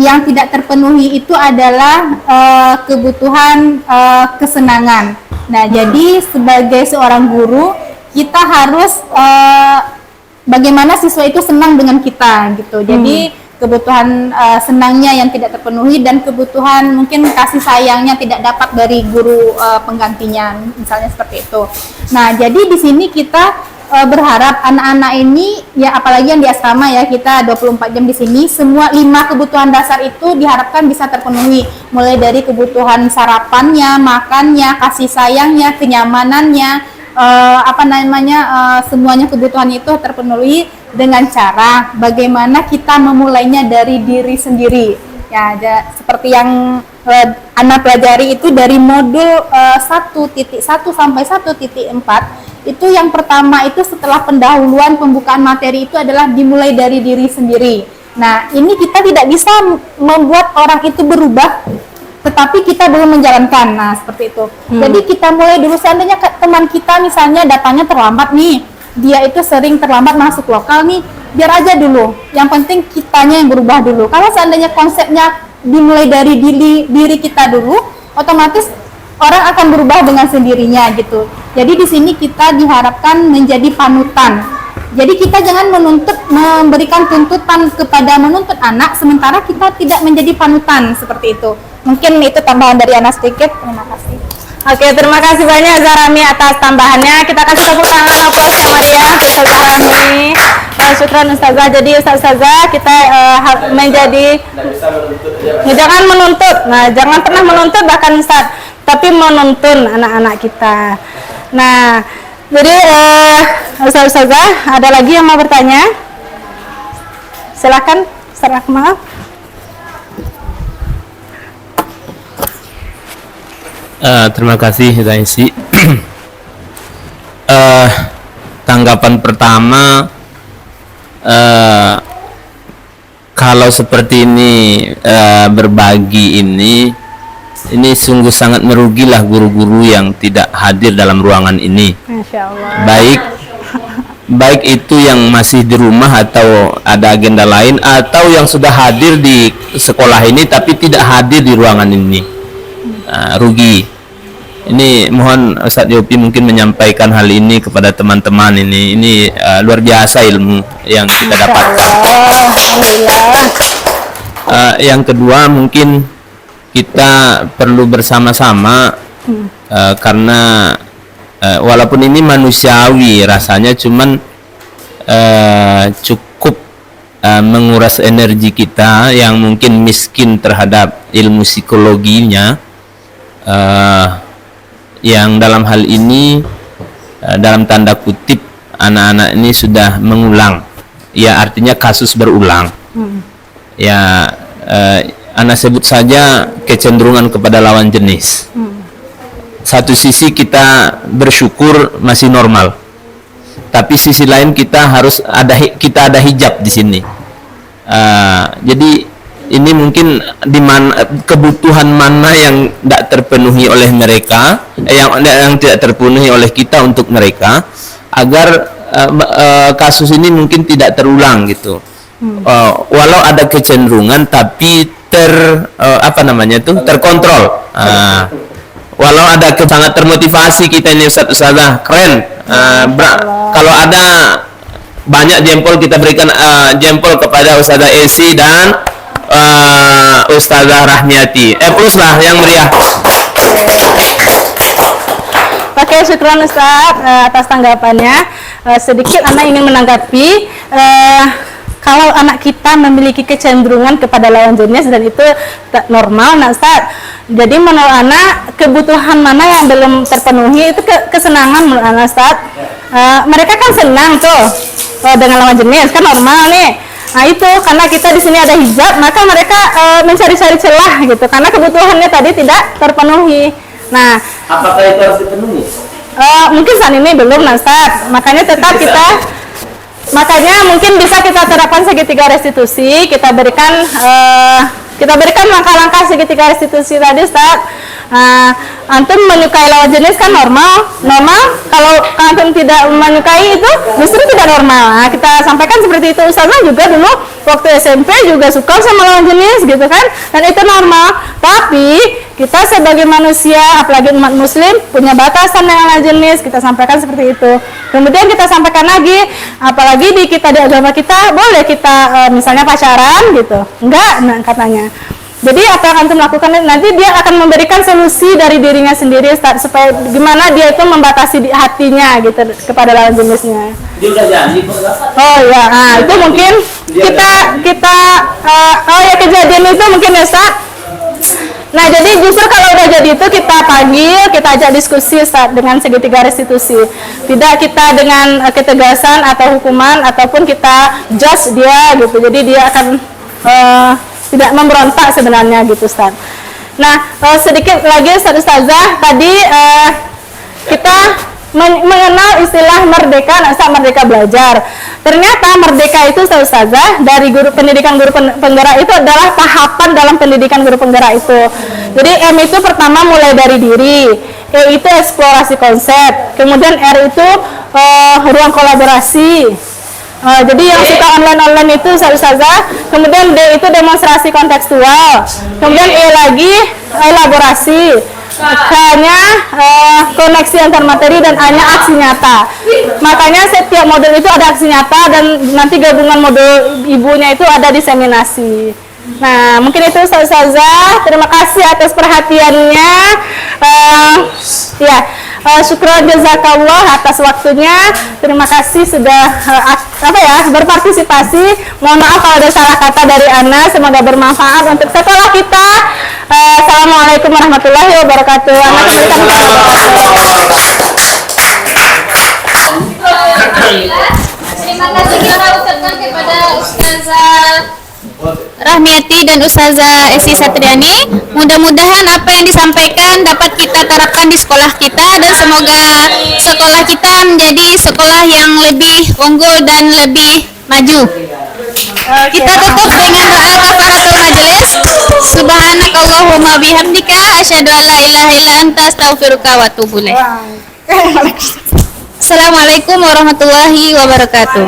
yang tidak terpenuhi itu adalah kebutuhan kesenangan. Nah, jadi sebagai seorang guru kita harus bagaimana siswa itu senang dengan kita gitu. Jadi kebutuhan senangnya yang tidak terpenuhi dan kebutuhan mungkin kasih sayangnya tidak dapat dari guru penggantinya, misalnya seperti itu. Nah, jadi di sini kita berharap anak-anak ini ya, apalagi yang di asrama ya, kita 24 jam di sini, semua 5 kebutuhan dasar itu diharapkan bisa terpenuhi, mulai dari kebutuhan sarapannya, makannya, kasih sayangnya, kenyamanannya, semuanya kebutuhan itu terpenuhi dengan cara bagaimana kita memulainya dari diri sendiri ya. Seperti yang Ana pelajari itu dari modul 1.1 sampai 1.4 itu yang pertama itu setelah pendahuluan pembukaan materi itu adalah dimulai dari diri sendiri. Nah, ini kita tidak bisa membuat orang itu berubah tetapi kita belum menjalankan. Nah, seperti itu. Jadi kita mulai dulu, seandainya teman kita misalnya datangnya terlambat nih, dia itu sering terlambat masuk lokal nih, biar aja dulu. Yang penting kitanya yang berubah dulu. Kalau seandainya konsepnya dimulai dari diri kita dulu, otomatis orang akan berubah dengan sendirinya gitu. Jadi di sini kita diharapkan menjadi panutan. Jadi kita jangan memberikan tuntutan kepada menuntut anak sementara kita tidak menjadi panutan, seperti itu. Mungkin itu tambahan dari Ana sedikit. Terima kasih. Oke, terima kasih banyak Zarami atas tambahannya. Kita kasih tepuk tangan aplaus yang meriah Ustazah Rami. Syukran Ustazah. Jadi Ustazah kita menjadi jangan menuntut. Nah, jangan pernah menuntut bahkan Ustaz, tapi menuntun anak-anak kita. Nah, jadi Ustazah, ada lagi yang mau bertanya? Silakan, Ustaz Akmal. Terima kasih Zainsi. Tanggapan pertama, kalau seperti ini berbagi ini sungguh sangat merugilah guru-guru yang tidak hadir dalam ruangan ini. Masya Allah. Baik itu yang masih di rumah atau ada agenda lain, atau yang sudah hadir di sekolah ini tapi tidak hadir di ruangan ini. Rugi. Ini mohon Ustadz Yopi mungkin menyampaikan hal ini kepada teman-teman ini. Ini luar biasa ilmu yang kita dapatkan. Yang kedua mungkin kita perlu bersama-sama karena walaupun ini manusiawi rasanya, cuman cukup menguras energi kita yang mungkin miskin terhadap ilmu psikologinya. Yang dalam hal ini dalam tanda kutip anak-anak ini sudah mengulang, ya artinya kasus berulang. Ya Ana sebut saja kecenderungan kepada lawan jenis. Satu sisi kita bersyukur masih normal, tapi sisi lain kita harus ada hijab di sini. Jadi ini mungkin di mana kebutuhan mana yang tidak terpenuhi oleh mereka, yang tidak terpenuhi oleh kita untuk mereka, agar kasus ini mungkin tidak terulang gitu. Walau ada kecenderungan tapi terkontrol. Walau ada sangat termotivasi kita ini Ustazah, keren. Kalau ada banyak jempol, kita berikan jempol kepada Ustazah Esi dan Ustazah Rahmiati. Plus lah yang meriah. Oke, syukran Ustaz atas tanggapannya. Sedikit Ana ingin menanggapi, kalau anak kita memiliki kecenderungan kepada lawan jenis dan itu tak normal, nah Ustaz. Jadi menurut anak kebutuhan mana yang belum terpenuhi itu kesenangan menurut anak Ustaz. Mereka kan senang tuh dengan lawan jenis, kan normal nih. Nah itu karena kita di sini ada hijab, maka mereka mencari-cari celah gitu karena kebutuhannya tadi tidak terpenuhi. Nah, apakah itu harus dipenuhi? Mungkin saat ini belum, nah Ustaz. Makanya tetap makanya mungkin bisa kita terapkan segitiga restitusi, kita berikan langkah-langkah segitiga restitusi tadi Ustaz. Antum menyukai lawan jenis kan normal. Kalau antum tidak menyukai itu justru tidak normal. Nah, kita sampaikan seperti itu. Ustazah juga dulu waktu SMP juga suka sama lawan jenis gitu kan, dan itu normal. Tapi kita sebagai manusia, apalagi umat muslim, punya batasan dengan lawan jenis. Kita sampaikan seperti itu. Kemudian kita sampaikan lagi, apalagi di agama kita boleh kita misalnya pacaran gitu, enggak, nah katanya. Jadi apa yang antum lakukan nanti dia akan memberikan solusi dari dirinya sendiri Ustaz, supaya gimana dia itu membatasi hatinya gitu kepada lawan jenisnya. Dia udah janji. Oh ya, nah itu mungkin kejadian itu mungkin ya Ustaz. Nah jadi justru kalau udah jadi itu kita panggil, kita ajak diskusi Ustaz dengan segitiga restitusi. Tidak kita dengan ketegasan atau hukuman ataupun kita judge dia gitu. Jadi dia akan tidak memberontak sebenarnya gitu Ustaz. Nah sedikit lagi Ustazah, tadi kita mengenal istilah merdeka, merdeka belajar. Ternyata merdeka itu Ustazah dari pendidikan guru penggerak itu adalah tahapan dalam pendidikan guru penggerak itu. Jadi M itu pertama mulai dari diri, E itu eksplorasi konsep, kemudian R itu ruang kolaborasi. Jadi yang suka online itu Ustazah, kemudian D itu demonstrasi kontekstual, kemudian E lagi elaborasi, K-nya koneksi antar materi, dan A-nya aksi nyata. Makanya setiap modul itu ada aksi nyata, dan nanti gabungan modul ibunya itu ada diseminasi. Nah mungkin itu Ustazah, terima kasih atas perhatiannya. Syukran jazakallah atas waktunya. Terima kasih sudah berpartisipasi. Mohon maaf kalau ada salah kata dari Ana, semoga bermanfaat untuk sekolah kita. Assalamualaikum warahmatullahi wabarakatuh. Ana kembalikan Terima kasih kita ucapkan kepada Ustazah Rahmiati dan Ustazah Esi Satriani. Mudah-mudahan apa yang disampaikan dapat kita terapkan di sekolah kita, dan semoga sekolah kita menjadi sekolah yang lebih unggul dan lebih maju. Kita tutup dengan doa kafaratul majelis. Subhanakallahumma bihamdika asyhadu an la ilaha illa anta astaghfiruka wa atubu ilaik. Assalamualaikum warahmatullahi wabarakatuh.